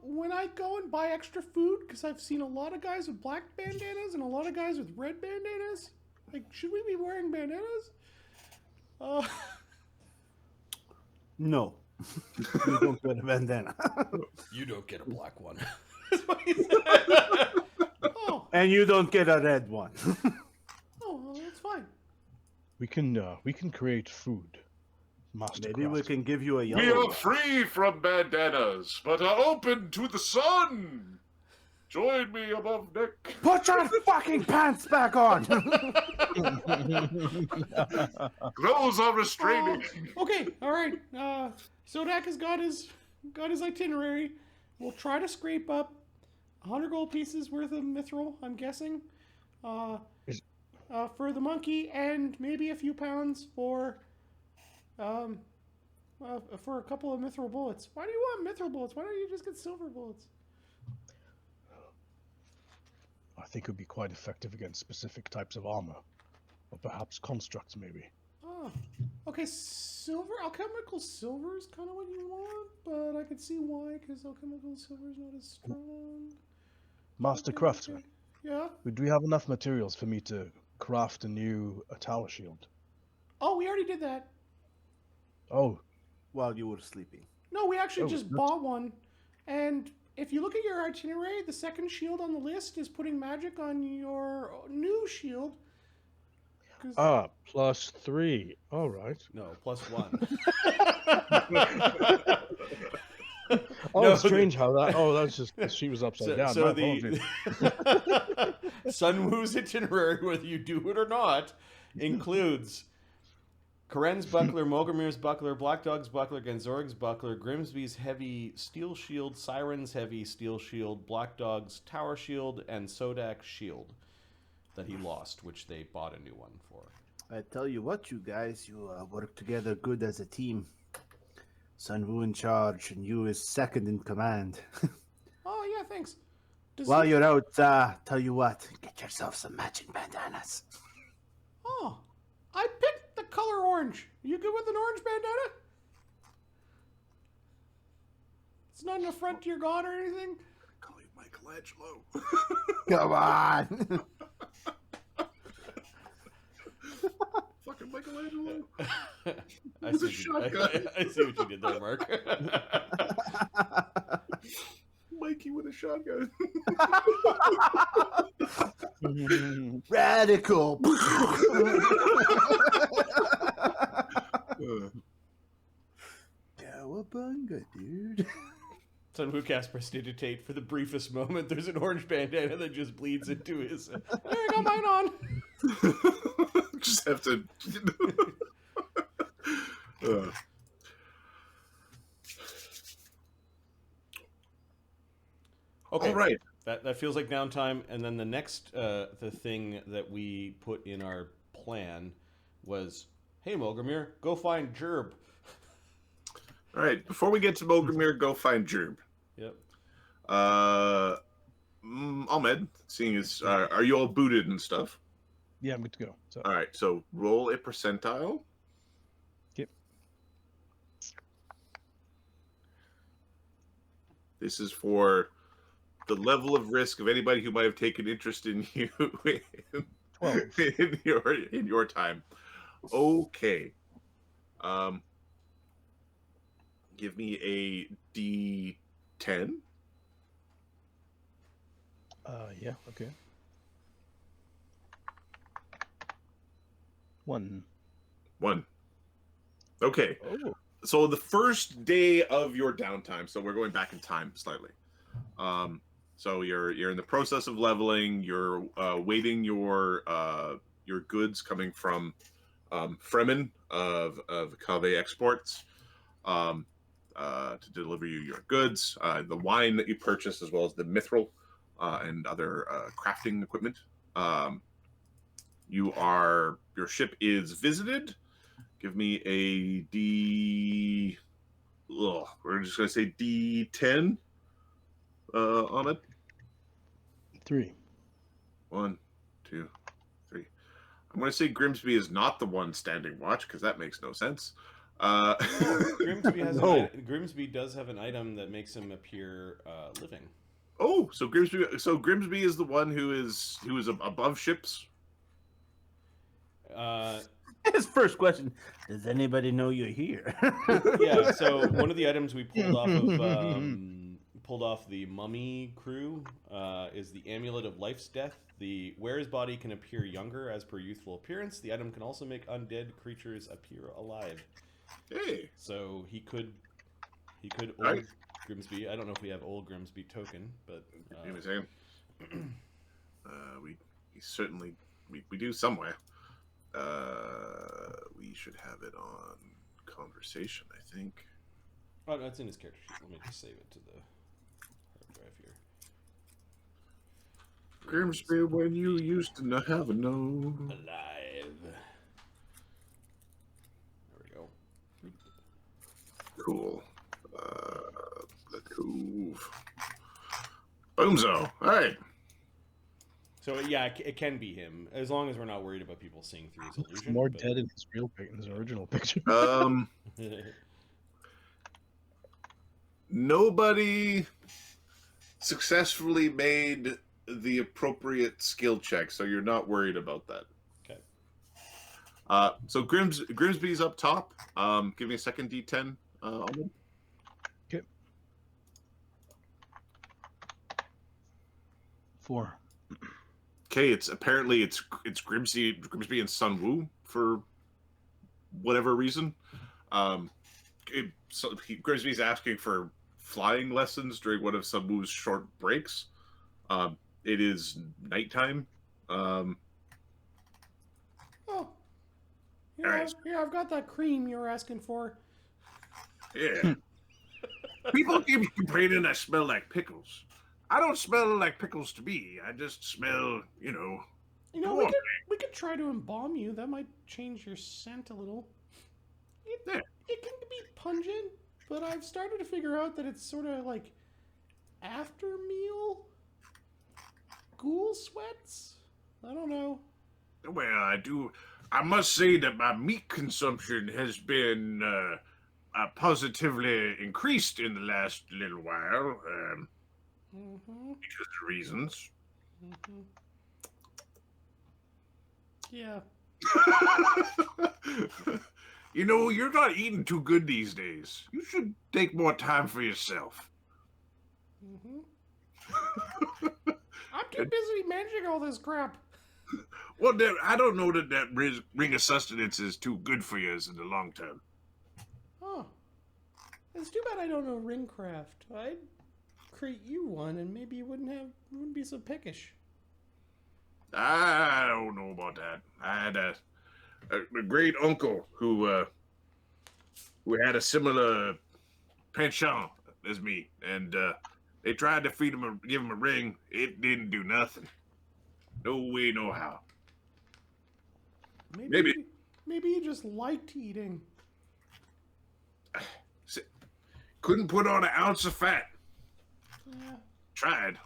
When I go and buy extra food, because I've seen a lot of guys with black bandanas and a lot of guys with red bandanas, like, should we be wearing bandanas? No. You don't get a bandana. You don't get a black one. That's what he said. Oh, And you don't get a red one. well, that's fine. We can create food. Master Maybe we Craft. can give you a We yellow are one. free from bandanas, but are open to the sun. Join me above deck. Put your fucking pants back on. Clothes are restraining. Okay, all right. Sodak has got his itinerary. We'll try to scrape up 100 gold pieces worth of mithril, I'm guessing, for the monkey, and maybe a few pounds for a couple of mithril bullets. Why do you want mithril bullets? Why don't you just get silver bullets? I think it would be quite effective against specific types of armor, or perhaps constructs, maybe. Oh, okay. Silver, alchemical silver is kind of what you want, but I can see why, because alchemical silver is not as strong. Master craftsman, Yeah. do we have enough materials for me to craft a new tower shield? Oh, we already did that. Oh, While you were sleeping. No, we actually Oh, just that's- bought one. And if you look at your itinerary, the second shield on the list is putting magic on your new shield. 'Cause- +3. All right. No, +1. Oh, No, strange how that. Oh, that's just the sheet was upside down. So My apologies. the Sunwoo's itinerary, whether you do it or not, includes Karen's buckler, Molgromere's buckler, Black Dog's buckler, Genzorg's buckler, Grimsby's heavy steel shield, Siren's heavy steel shield, Black Dog's tower shield, and Sodak's shield that he lost, which they bought a new one for. I tell you what, you guys, you work together good as a team. Sun Wu in charge, and you is second in command. Oh yeah, thanks. Does While he- you're out, tell you what, get yourself some matching bandanas. Oh, I picked the color orange. You good with an orange bandana? It's not an affront to your god or anything. Call you Michelangelo. Come on. Fucking Michelangelo. I With a see, what you, shotgun. I see what you did there, Mark. Mikey with a shotgun. Radical. Cowabunga, dude. Sunwoo casts Prestidigitate for the briefest moment. There's an orange bandana that just bleeds into his. There, I got mine on. Just have to. Okay, All right. that feels like downtime. And then the next the thing that we put in our plan was, hey Molgromere, go find Gerb. All right. Before we get to Molgromere, go find Gerb. Yep. Ahmed, seeing as are you all booted and stuff? Yeah, I'm good to go. So, All right. So roll a percentile. Yep. This is for the level of risk of anybody who might have taken interest in you 12. in your time. Okay. Give me a D10. Yeah, okay. 1. 1. Okay. Oh. So the first day of your downtime, so we're going back in time slightly. So you're in the process of leveling. You're waiting your goods coming from Fremen of Cave Exports to deliver you your goods, the wine that you purchased, as well as the mithril and other crafting equipment. Your ship is visited. Give me a D. Ugh, we're just gonna say D10 on it. 3. 1, 2, 3. I'm going to say Grimsby is not the one standing watch because that makes no sense. Grimsby has No. Grimsby does have an item that makes him appear living. Oh, so Grimsby is the one who is above ships. His first question: does anybody know you're here? Yeah. So one of the items we pulled off the mummy crew is the amulet of life's death. The wearer's body can appear younger as per youthful appearance. The item can also make undead creatures appear alive. Hey, So he could Right. Grimsby. I don't know if we have old Grimsby token, but Give me a second. We certainly we do somewhere. We should have it on conversation, I think. oh, no, it's in his character sheet. Let me just save it to the hard drive here. Grimsby, when you used to have a no. Alive. There we go. Cool. Let's move. Boomzo. All right. So yeah, it can be him as long as we're not worried about people seeing through his illusion. More but... dead in his original picture. Nobody successfully made the appropriate skill check, so you're not worried about that. Okay. So Grimsby's up top. Give me a second D10. Almond. Okay. 4. Okay, it's Grimsby and Sun Wu for whatever reason. Grimsby's asking for flying lessons during one of Sun Wu's short breaks. It is nighttime. Oh, yeah, yeah, I've got that cream you were asking for. Yeah. People keep complaining I smell like pickles. I don't smell like pickles to me. I just smell, You know, we could try to embalm you. That might change your scent a little. It can be pungent, but I've started to figure out that it's sort of like after meal ghoul sweats. I don't know. Well, I must say that my meat consumption has been positively increased in the last little while. Because of reasons. Yeah. You know, you're not eating too good these days. You should take more time for yourself. I'm too busy managing all this crap. Well, I don't know that ring of sustenance is too good for you in the long term. Oh. It's too bad I don't know ringcraft. I'd create you one, and maybe you wouldn't be so pickish. I don't know about that. I had a great uncle who had a similar penchant as me, and they tried to give him a ring. It didn't do nothing. No way, no how. Maybe you just liked eating. Couldn't put on an ounce of fat. Yeah. Tried.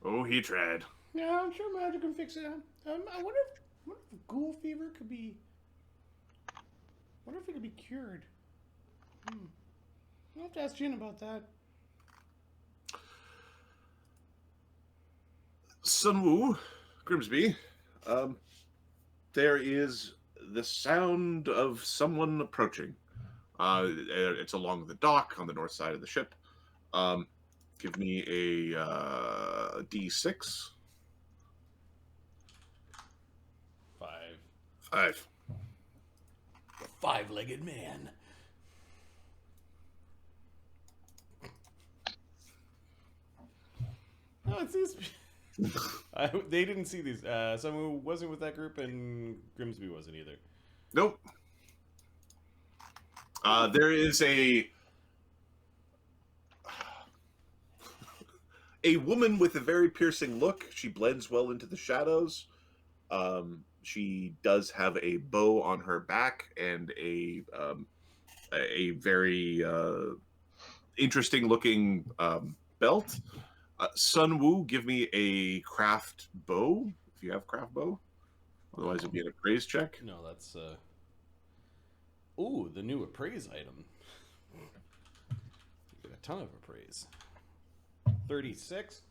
Oh, he tried. Yeah, I'm sure magic can fix it. I wonder if ghoul fever could be. Wonder if it could be cured. I'll have to ask Jin about that. Sun Wu, Grimsby, there is the sound of someone approaching. It's along the dock on the north side of the ship. Give me a D6. 5. The five-legged man. Oh, it's these. They didn't see these. Someone wasn't with that group, and Grimsby wasn't either. Nope. There is a woman with a very piercing look. She blends well into the shadows. She does have a bow on her back and a very interesting looking belt. Sun Wu, give me a craft bow if you have craft bow. Otherwise, it'd be an appraise check. No, that's ooh, the new appraise item. You get a ton of appraise. 36.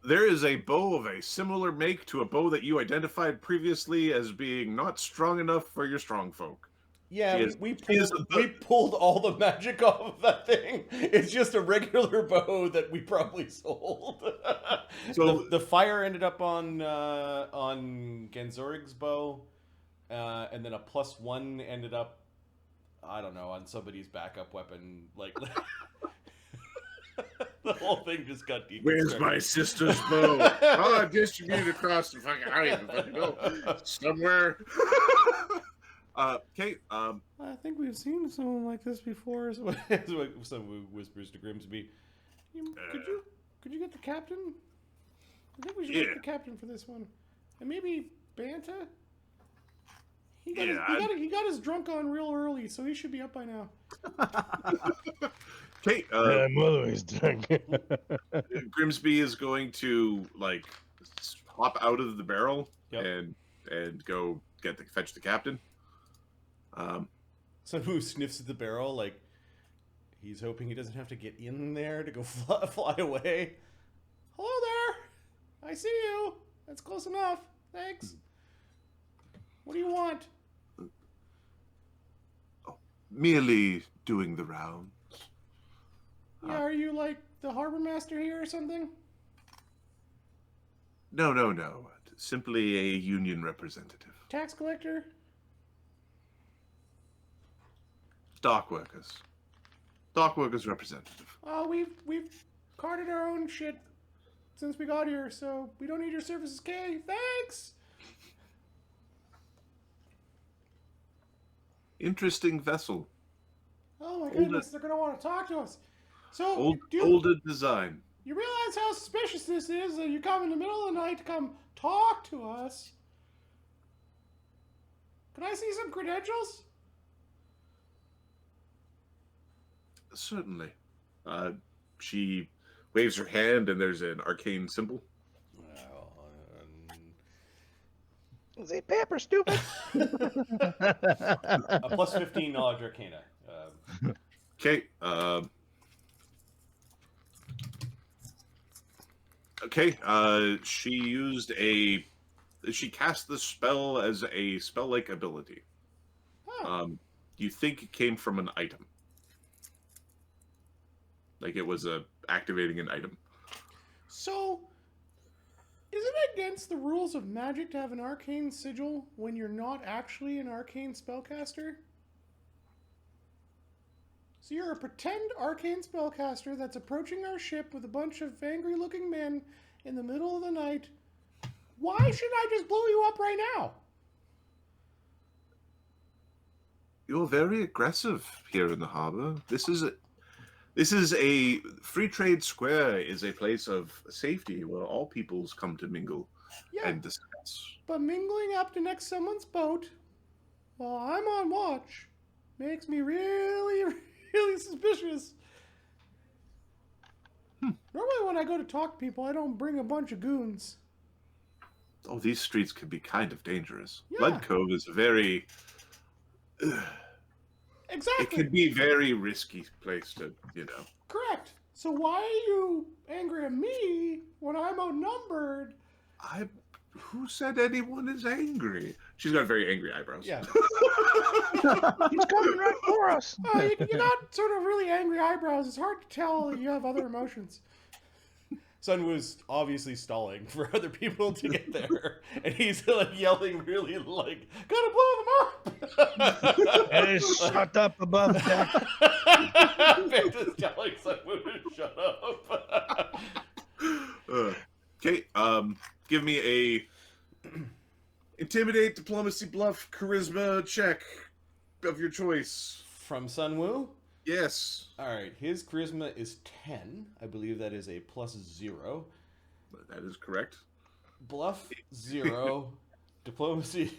There is a bow of a similar make to a bow that you identified previously as being not strong enough for your strong folk. Yeah, we pulled all the magic off of that thing. It's just a regular bow that we probably sold. So the fire ended up on Genzorig's bow, and then a +1 ended up I don't know, on somebody's backup weapon. Like, the whole thing just got deconstructed. Where's my sister's bow? Oh, distributed across the fucking. I don't even fucking know. Somewhere. Okay. I think we've seen someone like this before. So someone whispers to Grimsby, could you get the captain? I think we should get the captain for this one, and maybe Banta. He got his drunk on real early, so he should be up by now. Okay. I'm always drunk. Grimsby is going to like hop out of the barrel Yep. and go fetch the captain. Someone who sniffs at the barrel, like he's hoping he doesn't have to get in there to go fly away. Hello there, I see you. That's close enough. Thanks. What do you want? Merely doing the rounds. Yeah, are you like the harbor master here or something? No. Simply a union representative. Tax collector? Dock workers. Dock workers representative. Oh, we've carted our own shit since we got here, so we don't need your services, Kay. Thanks. Interesting vessel. Oh my goodness, they're gonna want to talk to us. So, Older design. you realize how suspicious this is that you come in the middle of the night to come talk to us? Can I see some credentials? Certainly. She waves her hand and there's an arcane symbol. Say paper, stupid. A plus 15 knowledge arcana. Okay. She cast the spell as a spell-like ability. Oh. You think it came from an item. Like it was activating an item. So, isn't it against the rules of magic to have an arcane sigil when you're not actually an arcane spellcaster? So you're a pretend arcane spellcaster that's approaching our ship with a bunch of angry-looking men in the middle of the night. Why should I just blow you up right now? You're very aggressive here in the harbor. This is a free trade square is a place of safety where all peoples come to mingle and discuss. But mingling up to next someone's boat while I'm on watch makes me really, really suspicious. Normally when I go to talk to people, I don't bring a bunch of goons. Oh, these streets can be kind of dangerous. Yeah. Blood Cove is a very... Exactly. It can be a very risky place to, Correct. So why are you angry at me when I'm outnumbered? Who said anyone is angry? She's got very angry eyebrows. Yeah. He's coming right for us. You got sort of really angry eyebrows. It's hard to tell that you have other emotions. Sun was obviously stalling for other people to get there, and he's like yelling really like, "Gotta blow them up!" Hey, shut up above that. Vanta's telling Sunwoo to shut up. Okay, give me a intimidate, diplomacy, bluff, charisma check of your choice. From Sunwoo? Yes. Alright, his charisma is 10. I believe that is a plus 0. That is correct. Bluff 0. Diplomacy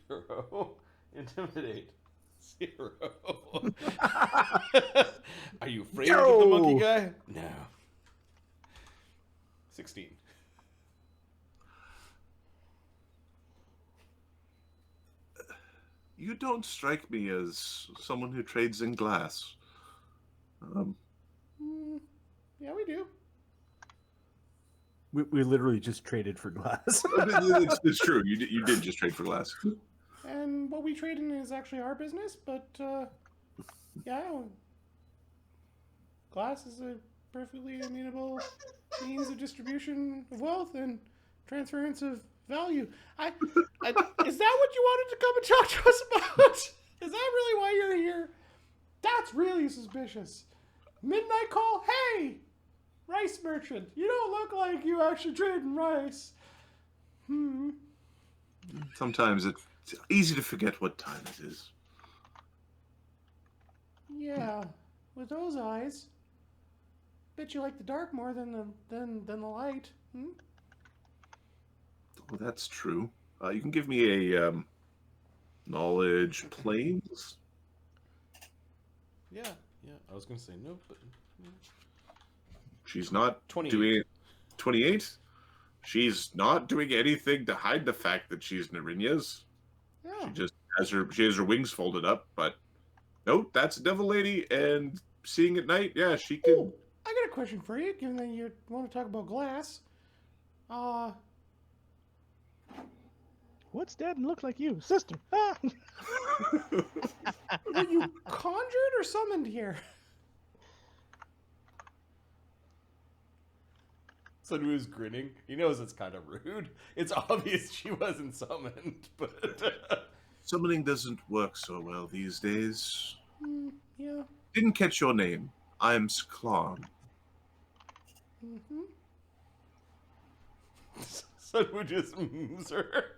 0. Intimidate 0. Are you afraid of the monkey guy? No. 16. You don't strike me as someone who trades in glass. Yeah, we do. We literally just traded for glass. It's true. You did just trade for glass. And what we trade in is actually our business, but yeah, glass is a perfectly amenable means of distribution of wealth and transference of value. Is that what you wanted to come and talk to us about? Is that really why you're here? suspicious. Midnight call, hey! Rice merchant, you don't look like you actually trade in rice. Sometimes it's easy to forget what time it is. Yeah, with those eyes. Bet you like the dark more than the light. Oh, that's true. You can give me a knowledge planes. Yeah. I was gonna say no, but She's not 28. doing 28. She's not doing anything to hide the fact that she's Narinya's. yeah. She just has her wings folded up, but nope, that's a devil lady, and seeing at night, yeah, she can. Oh, I got a question for you, given that you want to talk about glass. What's that look like you, sister? Ah! Were you conjured or summoned here? Someone who's grinning. He knows it's kind of rude. It's obvious she wasn't summoned, but... Summoning doesn't work so well these days. Yeah. Didn't catch your name. I'm Sklarn. Someone just moves her.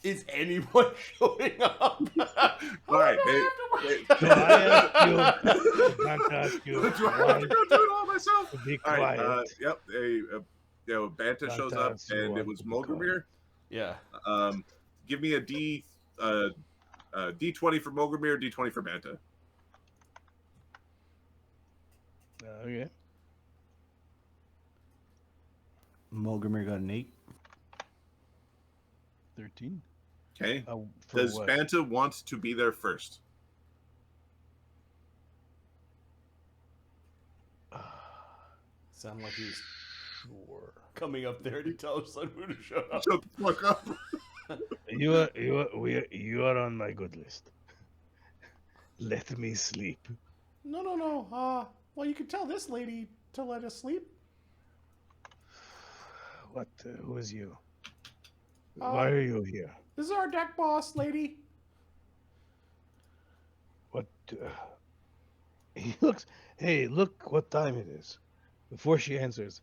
Is anyone showing up? All right, So I ask you, can't ask you. Do I have to go do it all myself? Be All right, quiet. yep. Banta shows up, Fantastic, you and it want was to be quiet. Molgromere. Yeah. Give me a D20 for Molgromere, D20 for Banta. Okay. Molgromere got an 8. 13. Okay. For Does what? Banta want to be there first? Sound like he's coming up there to tell someone to shut up. Shut the fuck up. You are on my good list. Let me sleep. No. Well, you could tell this lady to let us sleep. What? Who is you? Why are you here? This is our deck boss, lady. What? He looks. Hey, look what time it is. Before she answers,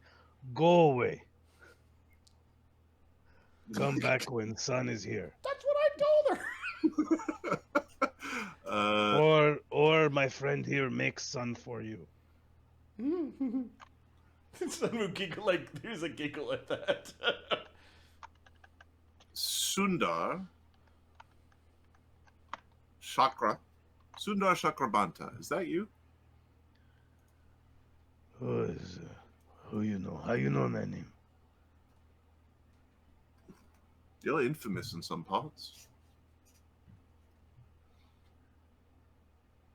go away. Come back when sun is here. That's what I told her. Or my friend here makes sun for you. Someone giggle like there's a giggle at that. Sundar Chakrabanta. Is that you? Who you know? How you know my name? You're infamous in some parts.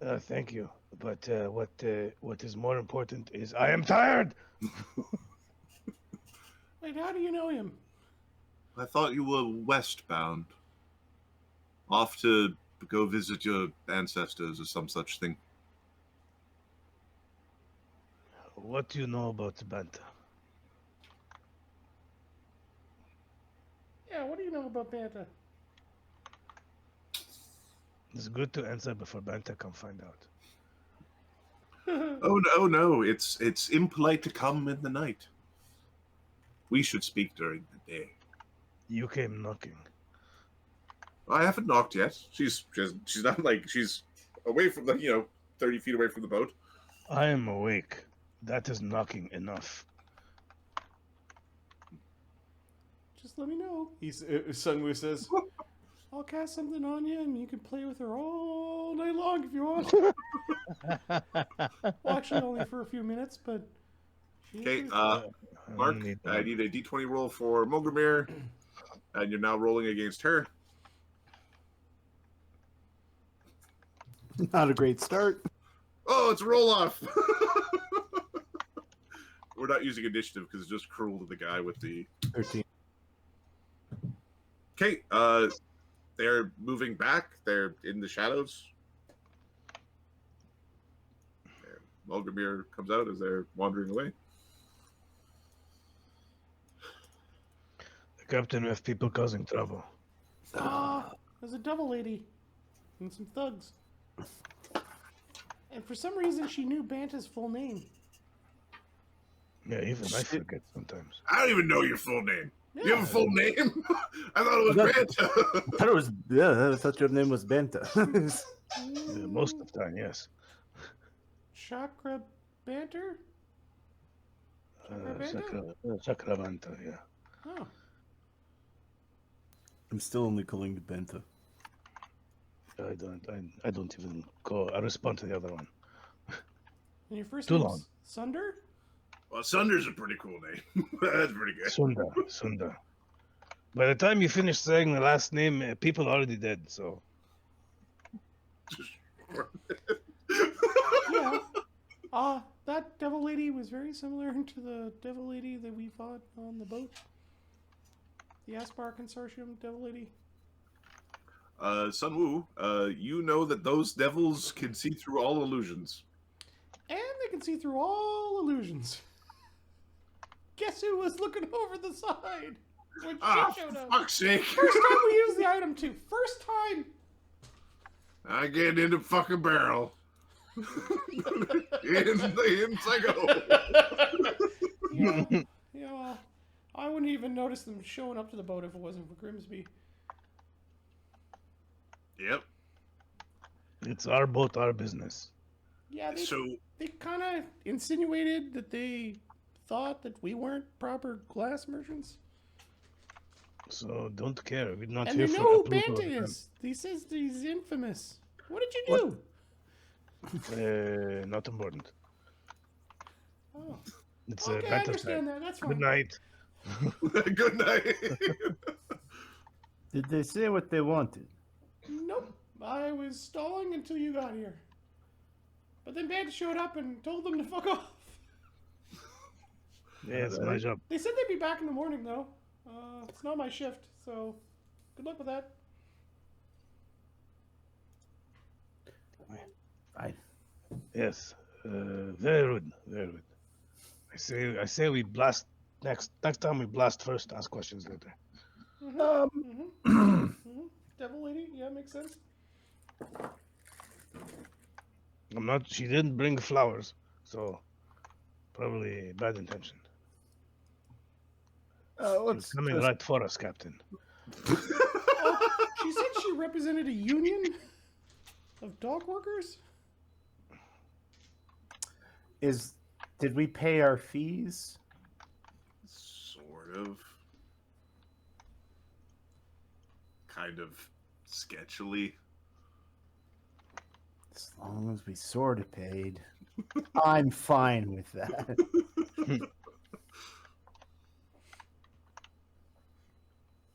Thank you. But what is more important is I am tired. Wait, how do you know him? I thought you were westbound. Off to go visit your ancestors or some such thing. What do you know about Banta? Yeah, what do you know about Banta? It's good to answer before Banta can find out. Oh no, it's impolite to come in the night. We should speak during the day. You came knocking. I haven't knocked yet. She's not like she's away from the 30 feet away from the boat. I am awake. That is knocking enough. Just let me know. Sunwoo says, I'll cast something on you and you can play with her all night long if you want. Well, actually only for a few minutes, but... Okay, Mark, I need a D20 roll for Molgromere, and you're now rolling against her. Not a great start. Oh, it's a roll off. We're not using initiative because it's just cruel to the guy with the 13. Okay, they're moving back. They're in the shadows. And Molgromere comes out as they're wandering away. The captain with people causing trouble. There's a devil lady and some thugs. And for some reason, she knew Banta's full name. Yeah, even I forget sometimes. I don't even know your full name. Yeah. You have a full name? I thought it was Banta. I thought it was, I thought your name was Benta. Yeah, most of the time, yes. Chakra Banter? Chakra Banta? Sakramanta, yeah. Oh. I'm still only calling it Benta. I don't even go. I respond to the other one. And your first Too name's long. Sunder? Well, Sunder's a pretty cool name. That's pretty good. Sunda. By the time you finish saying the last name, people are already dead. So Yeah. That devil lady was very similar to the devil lady that we fought on the boat. The Aspar Consortium devil lady. Sun Wu, you know that those devils can see through all illusions. And they can see through all illusions. Guess who was looking over the side when she showed up? Fuck's sake. First time we used the item too. First time. I get into fucking barrel. in psycho. Yeah, well, I wouldn't even notice them showing up to the boat if it wasn't for Grimsby. Yep. it's our boat, our business. Yeah, So they kind of insinuated that they thought that we weren't proper glass merchants. So don't care. We're not And here they for know who approval Banta of them. is. He says that he's infamous. What did you do? Not important. Oh, It's okay, I Banta's understand time. that. That's fine. Good night. good night. Did they say what they wanted? Nope. I was stalling until you got here. But then Banta showed up and told them to fuck off. Yeah, it's my job. They said they'd be back in the morning, though. It's not my shift, so good luck with that. Fine. Yes. Very rude. Very rude. I say we blast next time we blast first, ask questions later. Devil lady, yeah, makes sense. She didn't bring flowers, so probably bad intention. Let's Coming just- right for us, Captain. She said she represented a union of dog workers? Did we pay our fees? Sort of. Kind of sketchily. As long as we sort of paid. I'm fine with that.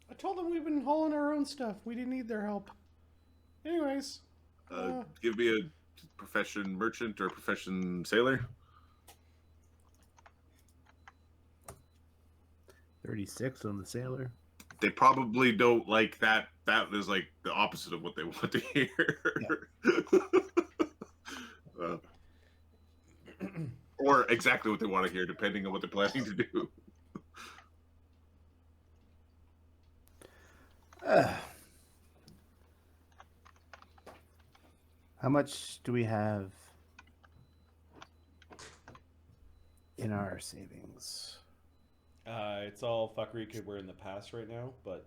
I told them we've been hauling our own stuff. We didn't need their help. Anyways. Give me a profession merchant or profession sailor. 36 on the sailor. They probably don't like that. That is like the opposite of what they want to hear. Or exactly what they want to hear, depending on what they're planning to do. How much do we have in our savings? It's all fuckery because we're in the past right now, but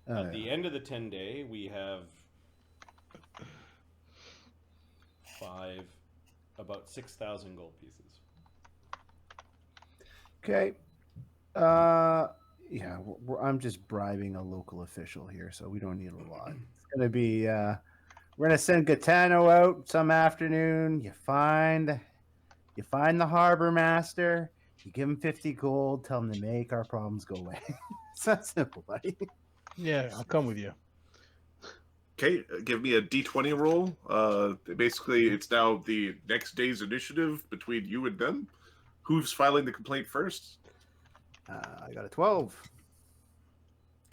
at the end of the 10-day, we have about 6,000 gold pieces. Okay. Yeah, I'm just bribing a local official here, so we don't need a lot. It's gonna be. We're gonna send Gotano out some afternoon. You find the harbor master. You give him 50 gold. Tell him to make our problems go away. It's that simple, buddy. Yeah, I'll come with you. Okay, give me a D20 roll. Basically, it's now the next day's initiative between you and them. Who's filing the complaint first? I got a 12.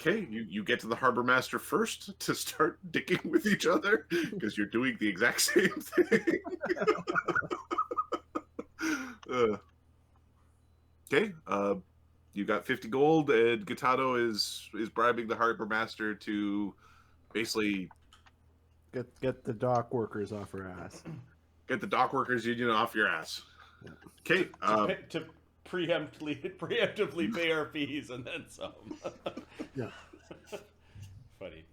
Okay, you get to the harbor master first to start dicking with each other because you're doing the exact same thing. Okay, you got 50 gold, and Gotano is bribing the harbor master to basically Get the dock workers off her ass. Get the dock workers union off your ass. Okay. To preemptively pay our fees and then some. Yeah. Funny.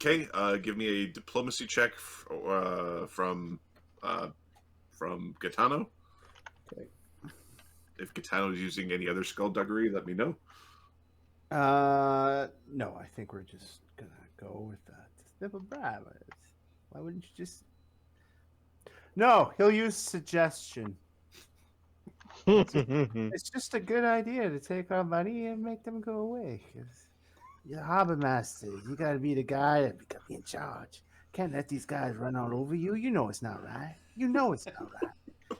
Okay. Give me a diplomacy check from Gotano. Okay. If Gotano is using any other skullduggery, let me know. No, I think we're just gonna go with that. Why wouldn't you just? No, he'll use suggestion. It's just a good idea to take our money and make them go away. 'Cause you're a harbor master. You got to be the guy that be in charge. Can't let these guys run all over you. You know it's not right. You know it's not right.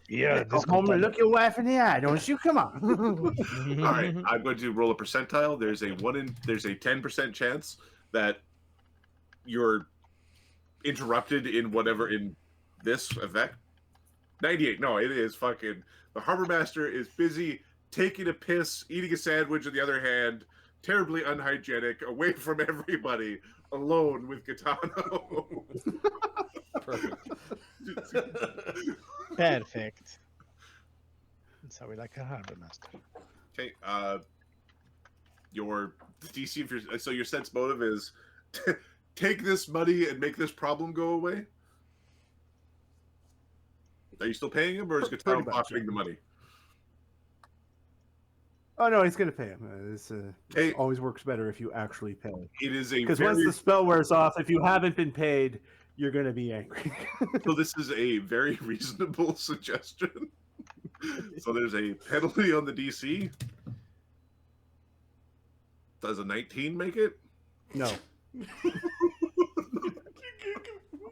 Yeah, Go home and look your wife in the eye, don't you? Come on. All right, I'm going to roll a percentile. There's a 10% chance that you're interrupted in whatever in this effect. 98. No, it is fucking. The harbor master is busy taking a piss, eating a sandwich in the other hand, terribly unhygienic, away from everybody, alone with Gotano. Perfect. Perfect. That's how we like a harbor master. Okay, your DC of your sense motive is take this money and make this problem go away. Are you still paying him, or is Pretty Gotano much, pocketing yeah. the money? Oh no, he's gonna pay him. This Hey. always works better if you actually pay. It is a Because once very the spell wears off, if you haven't been paid, you're gonna be angry. so this is a very reasonable suggestion. So there's a penalty on the DC. Does a 19 make it? No.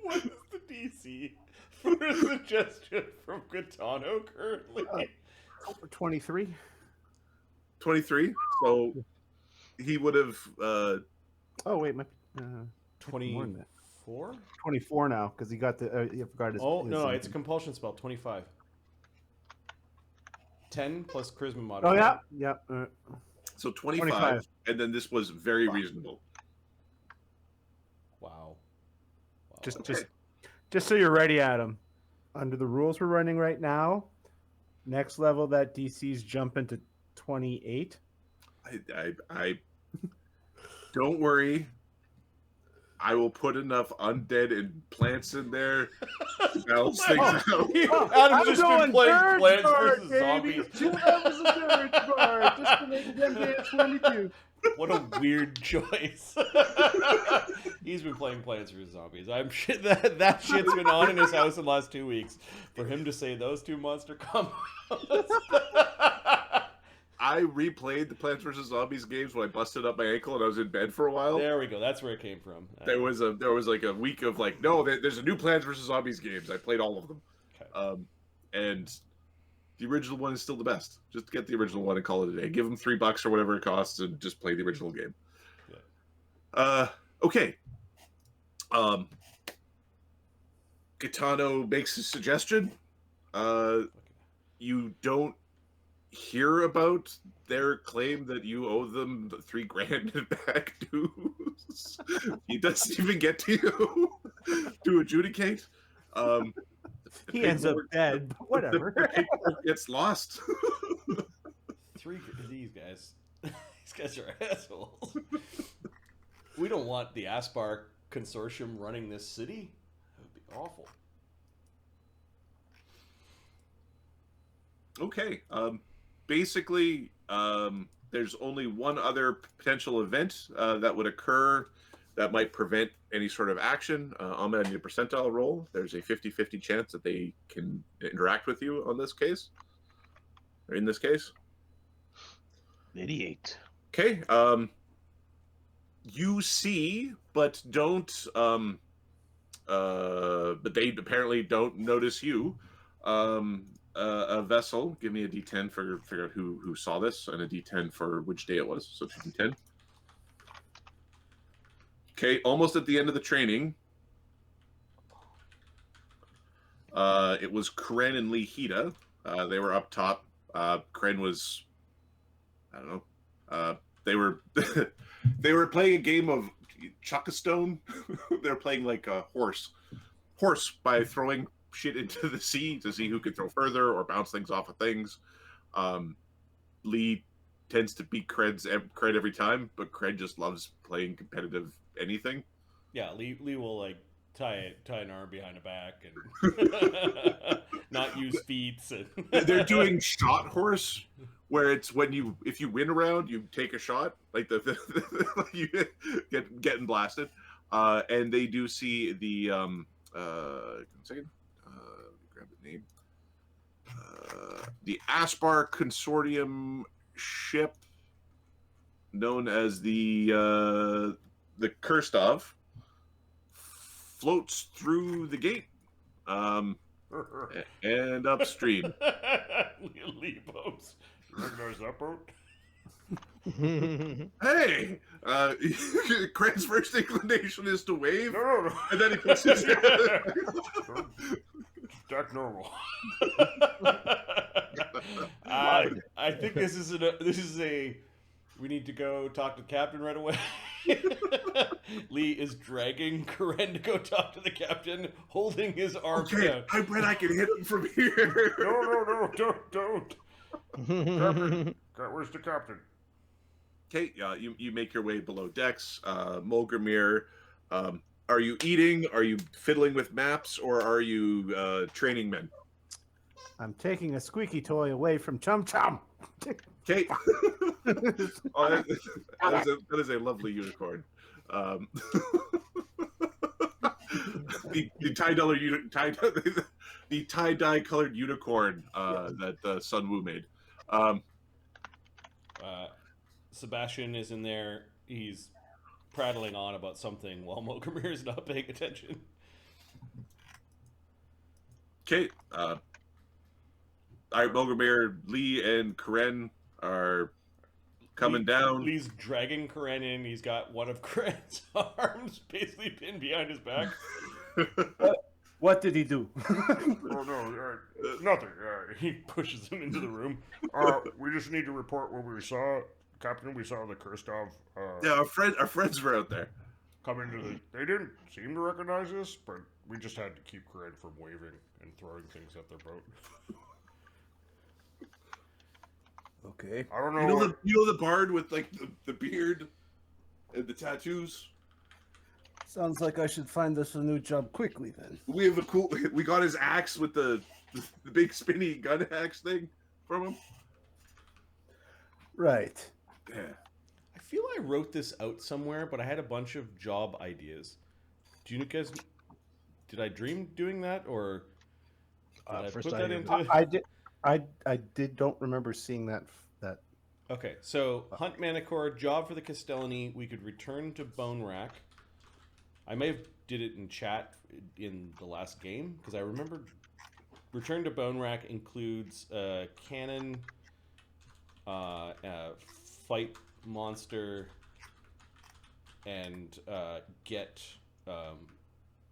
What is the DC for a suggestion from Gotano currently? 23. 23. So he would have. Oh wait, my 24? 24 now because he got the. He forgot his. Oh his, no, it's a compulsion spell. 25. 10 plus charisma Oh modifier. yeah, yeah. So 25, 25. and then this was very reasonable. Wow. Just Okay. just so you're ready, Adam. Under the rules we're running right now, next level that DC's jumping to 28. I don't worry. I will put enough undead and plants in there to balance things out. Adam's just been playing Plants vs. baby. Zombies. 2 levels of Dirge Bar just to make them get 22. What a weird choice. He's been playing Plants vs. Zombies. I'm shit that shit's been on in his house in the last 2 weeks. For him to say those two monster combos. I replayed the Plants vs. Zombies games when I busted up my ankle and I was in bed for a while. There we go. That's where it came from. There was like a week of like, no, there's a new Plants vs. Zombies games. I played all of them. Okay. And the original one is still the best. Just get the original one and call it a day. Give them $3 or whatever it costs and just play the original game. Yeah. Okay. Gotano makes a suggestion. You don't hear about their claim that you owe them the $3,000 in back dues. He doesn't even get to you to adjudicate. He ends up dead, but whatever. The paperwork gets lost. These guys. These guys are assholes. We don't want the Aspar consortium running this city. That would be awful. Okay. Basically, there's only one other potential event that would occur that might prevent any sort of action. I'm going to need a percentile roll. There's a 50-50 chance that they can interact with you on this case. Or in this case. 88. Okay. You see, but don't. But they apparently don't notice you. A vessel. Give me a D10 for figure out who saw this, and a D10 for which day it was. So 2D10. Okay, almost at the end of the training. It was Kahren and Hida. They were up top. Kahren was, I don't know. They were they were playing a game of Chuck-a-Stone. They were playing like a horse by throwing shit into the sea to see who can throw further or bounce things off of things. Lee tends to beat Cred every time, but Cred just loves playing competitive anything. Yeah, Lee will like tie an arm behind a back and not use feats. And They're doing shot horse, where it's if you win a round, you take a shot, like you getting blasted. And they do see the grab the name. The Aspar Consortium ship, known as the Cursed of, floats through the gate and upstream. Lee boats. Recognize that boat? Hey, Craig's first inclination is to wave, No. and then he puts his That's normal. I think this is a. We need to go talk to the captain right away. Lee is dragging Kahren to go talk to the captain, holding his arm down. I bet I can hit him from here. No, don't. Captain, where's the captain? Okay, you make your way below decks. Molgromere, are you eating? Are you fiddling with maps, or are you training men? I'm taking a squeaky toy away from Chum Chum. Okay. That is a lovely unicorn. The tie-dye colored unicorn that Sun Wu made. Sebastian is in there. He's prattling on about something while Molgromere is not paying attention. Okay. All right, Molgromere, Lee, and Kahren are coming down. Lee's dragging Kahren in. He's got one of Karen's arms basically pinned behind his back. What did he do? Oh no, nothing. He pushes him into the room. We just need to report what we saw, Captain. We saw the Kirstov. Yeah, our friends were out there. Come into the. They didn't seem to recognize us, but we just had to keep Kahren from waving and throwing things at their boat. Okay. I don't know. You know the bard with like the beard and the tattoos. Sounds like I should find us a new job quickly then. We got his axe with the big spinny gun axe thing from him. Right. Yeah. I feel I wrote this out somewhere, but I had a bunch of job ideas. Do you guys? Did I dream doing that, or did I first put I that did. into? I don't remember seeing that. Okay, so Hunt Manicore, job for the Castellany. We could return to Bone Rack. I may have did it in chat in the last game, because I remember return to Bone Rack includes cannon, fight monster, and get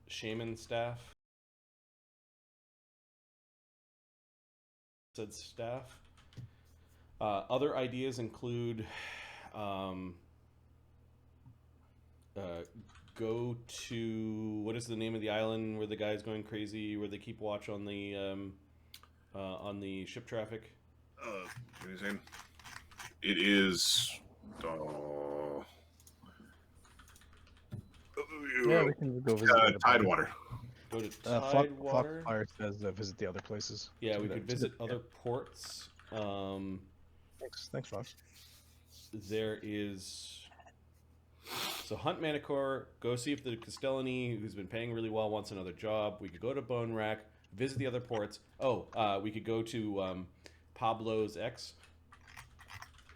shaman staff. Said staff. Other ideas include go to, what is the name of the island where the guy's going crazy, where they keep watch on the ship traffic? What are you saying? It is. Yeah, we can go visit Tidewater. Go to Tidewater. Tidewater. says visit the other places. Yeah, we Do could that. visit other ports. Thanks, Fox. There is. So Hunt Manicore, go see if the Castellany, who's been paying really well, wants another job. We could go to Bone Rack, visit the other ports. We could go to Pablo's X.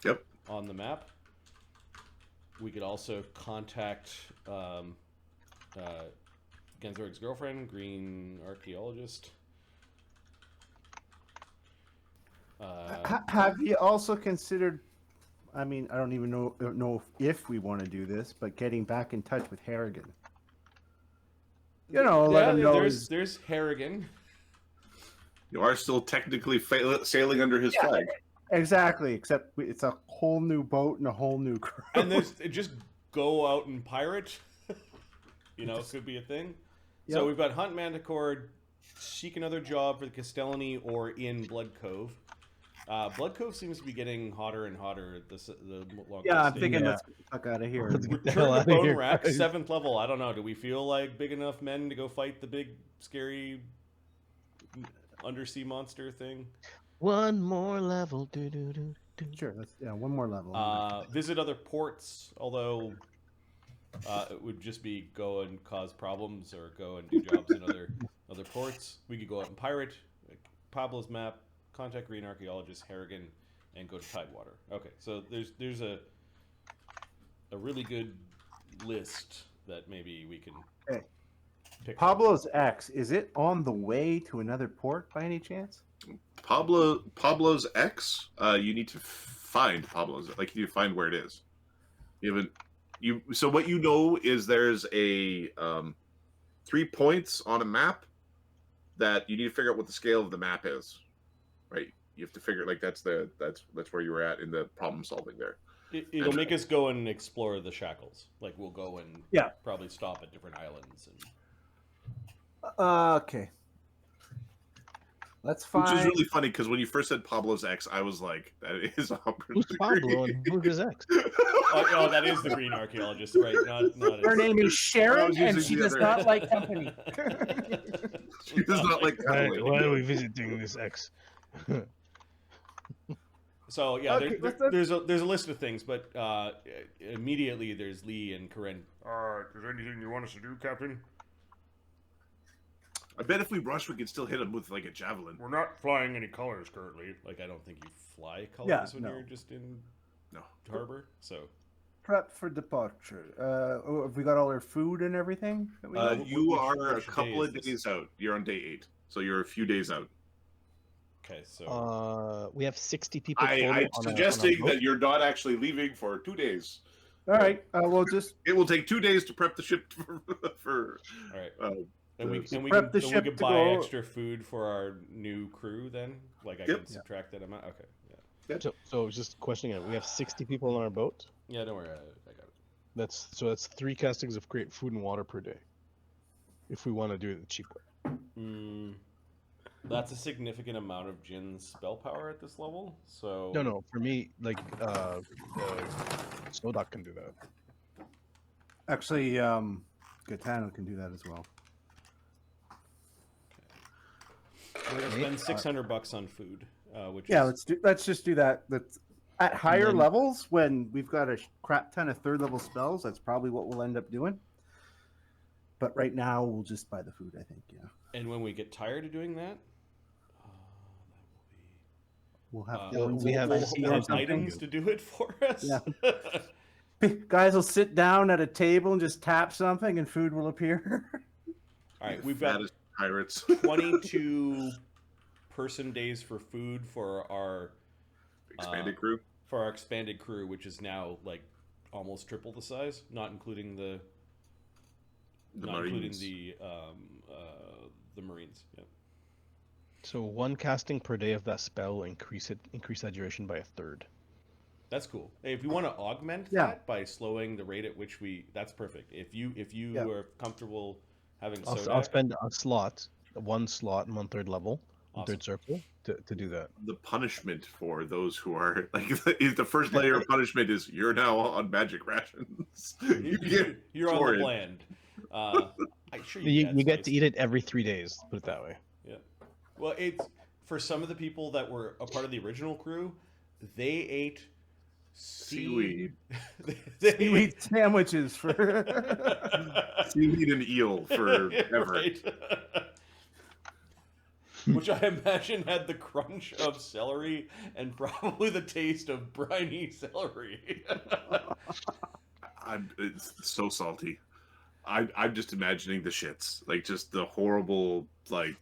Yep. On the map. We could also contact Gensberg's girlfriend, Green Archaeologist. Have you also considered? I mean, I don't even know if we want to do this, but getting back in touch with Harrigan. You know, let him know. There's Harrigan. You are still technically sailing under his flag. Exactly, except it's a whole new boat and a whole new crew. And just go out and pirate. Could be a thing. Yep. So we've got Hunt Manicore, seek another job for the Castellany or in Blood Cove. Blood Cove seems to be getting hotter and hotter. The longer Yeah, I'm stay. thinking Yeah. let's get the fuck out of here. Let's get the Return hell to out of Bone here, Rack, guys. 7th level. I don't know. Do we feel like big enough men to go fight the big, scary undersea monster thing? One more level. Do, do, do, do. Sure, let's one more level. Visit other ports, although it would just be go and cause problems or go and do jobs in other ports. We could go out and pirate, Pablo's map, contact Green Archaeologist Harrigan, and go to Tidewater. Okay, so there's a really good list that maybe we can Okay. pick. Pablo's X, is it on the way to another port by any chance? Pablo's X. You need to find Pablo's. Like you need to find where it is. You haven't. So what you know is there's a 3 points on a map that you need to figure out what the scale of the map is, right? You have to figure like that's where you were at in the problem solving there. It'll make us go and explore the shackles. Like we'll go and probably stop at different islands. Okay. Let's find. Which is really funny because when you first said Pablo's X, I was like, that is Who's Pablo and who's his ex? Oh, that is the Green Archaeologist, right? Not Her name is Sharon, using and she the does other- not like company. She does not like Why are we visiting this ex? So yeah, Okay, there's a list of things, but immediately there's Lee and Kahren. Is there anything you want us to do, Captain? I bet if we rush, we can still hit him with like a javelin. We're not flying any colors currently. Like I don't think you fly colors Yeah, when no. you're just in No. harbor. So Prep for departure. Have we got all our food and everything? that we need? You are a which day couple is of this? days out. You're on day 8, so you're a few days out. okay, so We have 60 people. I'm total on suggesting a boat. that you're not actually leaving for 2 days. All right. We'll just It will take 2 days to prep the ship for all right. uh, And we prep the can ship to buy go- extra food for our new crew then? Like I Yep. can subtract that amount? Okay. Yeah. So just questioning it. We have 60 people on our boat. Yeah, don't worry. I got it. That's 3 castings of great food and water per day. If we want to do it the cheap way. That's a significant amount of Jin's spell power at this level. So No. For me, like Sodak can do that. actually, Gotano can do that as well. we're gonna spend $600 on food, which Yeah, is let's just do that. That's at higher then- levels when we've got a crap ton of 3rd level spells. That's probably what we'll end up doing. But right now, we'll just buy the food. I think. Yeah, and when we get tired of doing that, we'll have. we have- we'll we have have something items to do it for us. Yeah. Guys will sit down at a table and just tap something, and food will appear. All right, the we've got fattest pirates. 22 person days for food for our Expanded crew. expanded crew, which is now like almost triple the size, not including the Marines. the Marines. Yeah. So 1 casting per day of that spell increase that duration by 1/3. That's cool. Hey, if you want to augment Yeah. that by slowing the rate at which that's perfect. If you Yeah. are comfortable having I'll Sodak, spend a slot, 1 slot in 1/3 level, Awesome. 1/3 circle to do that. The punishment for those who are like the first layer of punishment is you're now on magic rations. You get you're on for the it. bland. I'm sure You can add get to spice. eat it every 3 days. Put it that way. Yeah. Well, it's for some of the people that were a part of the original crew, they ate Seaweed. they Seaweed sandwiches for. Seaweed and eel forever. Right. Which I imagine had the crunch of celery and probably the taste of briny celery. It's so salty. I'm just imagining the shits, like just the horrible, like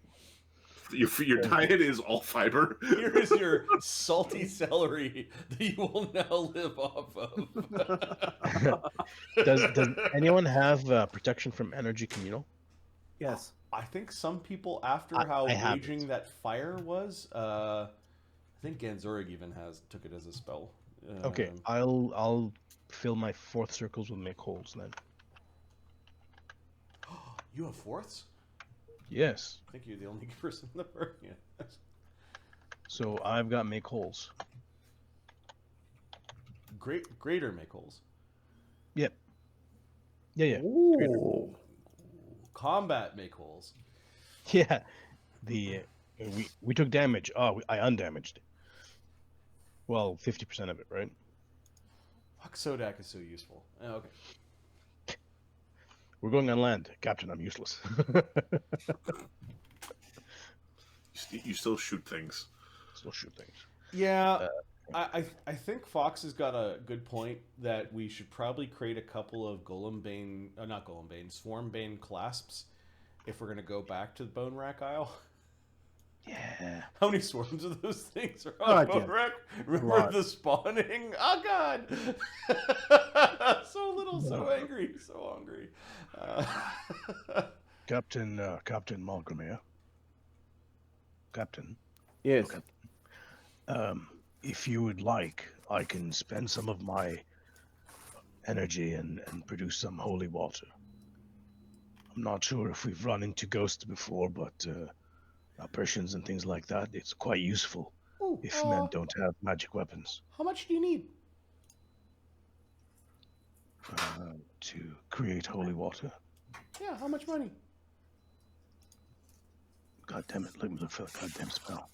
your diet is all fiber. Here is your salty celery that you will now live off of. Does anyone have protection from energy communal? Yes. I think some people, after I how have raging it. that fire was, I think Ganzorig even took it as a spell. Okay, I'll fill my 4th circles with make holes then. You have fourths? Yes. I think you're the only person in the party. Yeah. So I've got make holes. Greater make holes. Yep. Yeah. Ooh. Combat make holes. Yeah. We took damage. Oh, I undamaged. Well, 50% of it, right? Fuck, Sodak is so useful. Oh, okay. We're going on land, Captain. I'm useless. You still shoot things. Still shoot things. Yeah, I think Fox has got a good point that we should probably create a couple of not Golembane, Swarmbane clasps if we're going to go back to the Bone Rack Isle. Yeah. How many swarms of those things are on Bone yeah. Rack? Remember the spawning? Oh, God! So little, so angry, so hungry. Captain Molgromere. Captain. Yes. Okay. If you would like, I can spend some of my energy and produce some holy water. I'm not sure if we've run into ghosts before, but apparitions and things like that, it's quite useful Ooh, if men don't have magic weapons. How much do you need? To create holy water. Yeah, how much money? God damn it, let me look for the goddamn spell.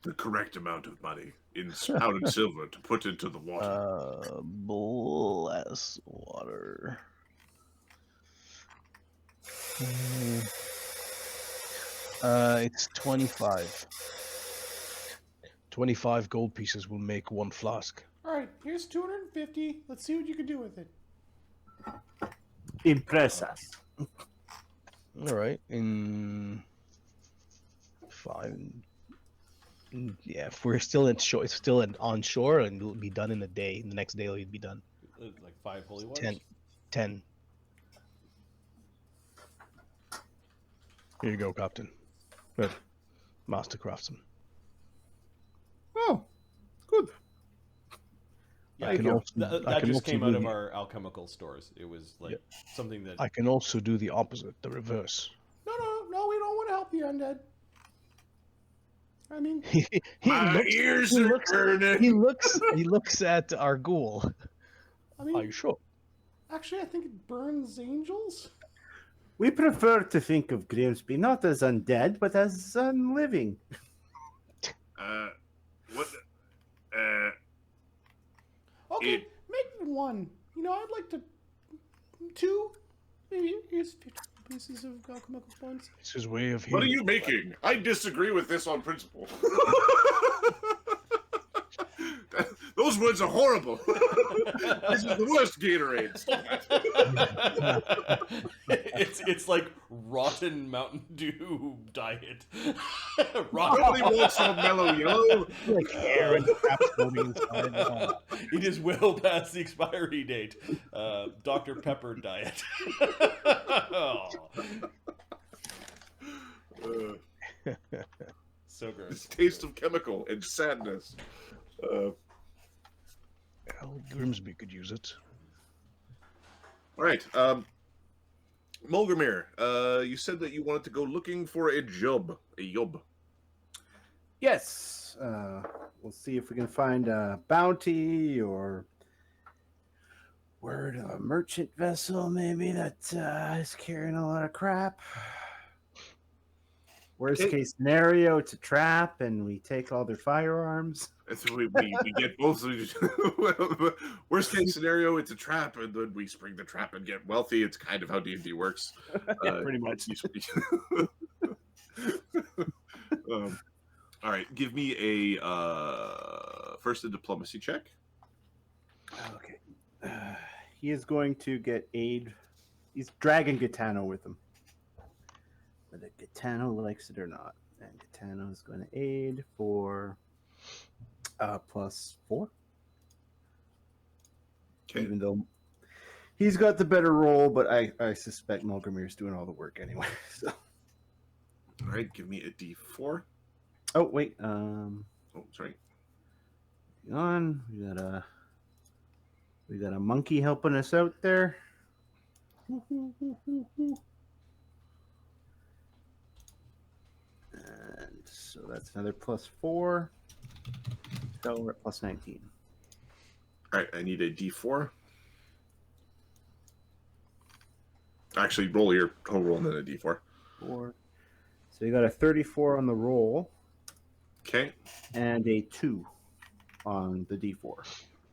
The correct amount of money in pounded silver to put into the water. Bless water. It's 25. 25 gold pieces will make one flask. All right, here's 250. Let's see what you can do with it. Impress us. All right, in 5. Yeah, if we're still in shore, it's still on shore, and it'll be done in a day. The next day, it'll be done. Like 5 holy waters? 10. Here you go, Captain. Good. Master craftsman. Oh, good. Yeah, I can also, that just came out of our alchemical stores. It was like something that... I can also do the opposite, the reverse. No, we don't want to help the undead. I mean... My ears are burning. He looks at our ghoul. I mean, Are you sure? actually, I think it burns angels. We prefer to think of Grimsby not as undead, but as unliving. What? Okay, make 1. You know, I'd like to... 2? Maybe here's 50 pieces of alchemical points. It's his way of What are healing. you making? I disagree with this on principle. Those woods are horrible. This is the worst Gatorade. Stop that. it's like rotten Mountain Dew diet. Nobody wants some mellow yellow. Like hair and crap floating inside. It is well past the expiry date. Dr. Pepper diet. Oh. So gross. This taste of chemical and sadness. Well, Grimsby could use it. All right. Molgromere, you said that you wanted to go looking for a job. Yes. We'll see if we can find a bounty or word of a merchant vessel, maybe, that is carrying a lot of crap. Worst case scenario, it's a trap, and we take all their firearms. We get both. Worst case scenario, it's a trap, and then we spring the trap and get wealthy. It's kind of how D&D works. Yeah, pretty much. All right, give me first a diplomacy check. Okay. He is going to get aid. He's dragging Gotano with him. Whether Gotano likes it or not. And Gotano is going to aid for +4. Okay. Even though he's got the better roll, but I suspect Molgromere is doing all the work anyway. So. All right, give me a D4. Oh wait. Oh, sorry. Hang on. We got a monkey helping us out there. So that's another +4. So we're at +19. All right, I need a D4. Actually, roll your whole roll and then a D4. 4. So you got a 34 on the roll. Okay. And a 2 on the D4.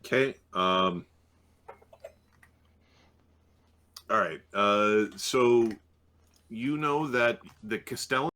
Okay. All right. So you know that the Castellany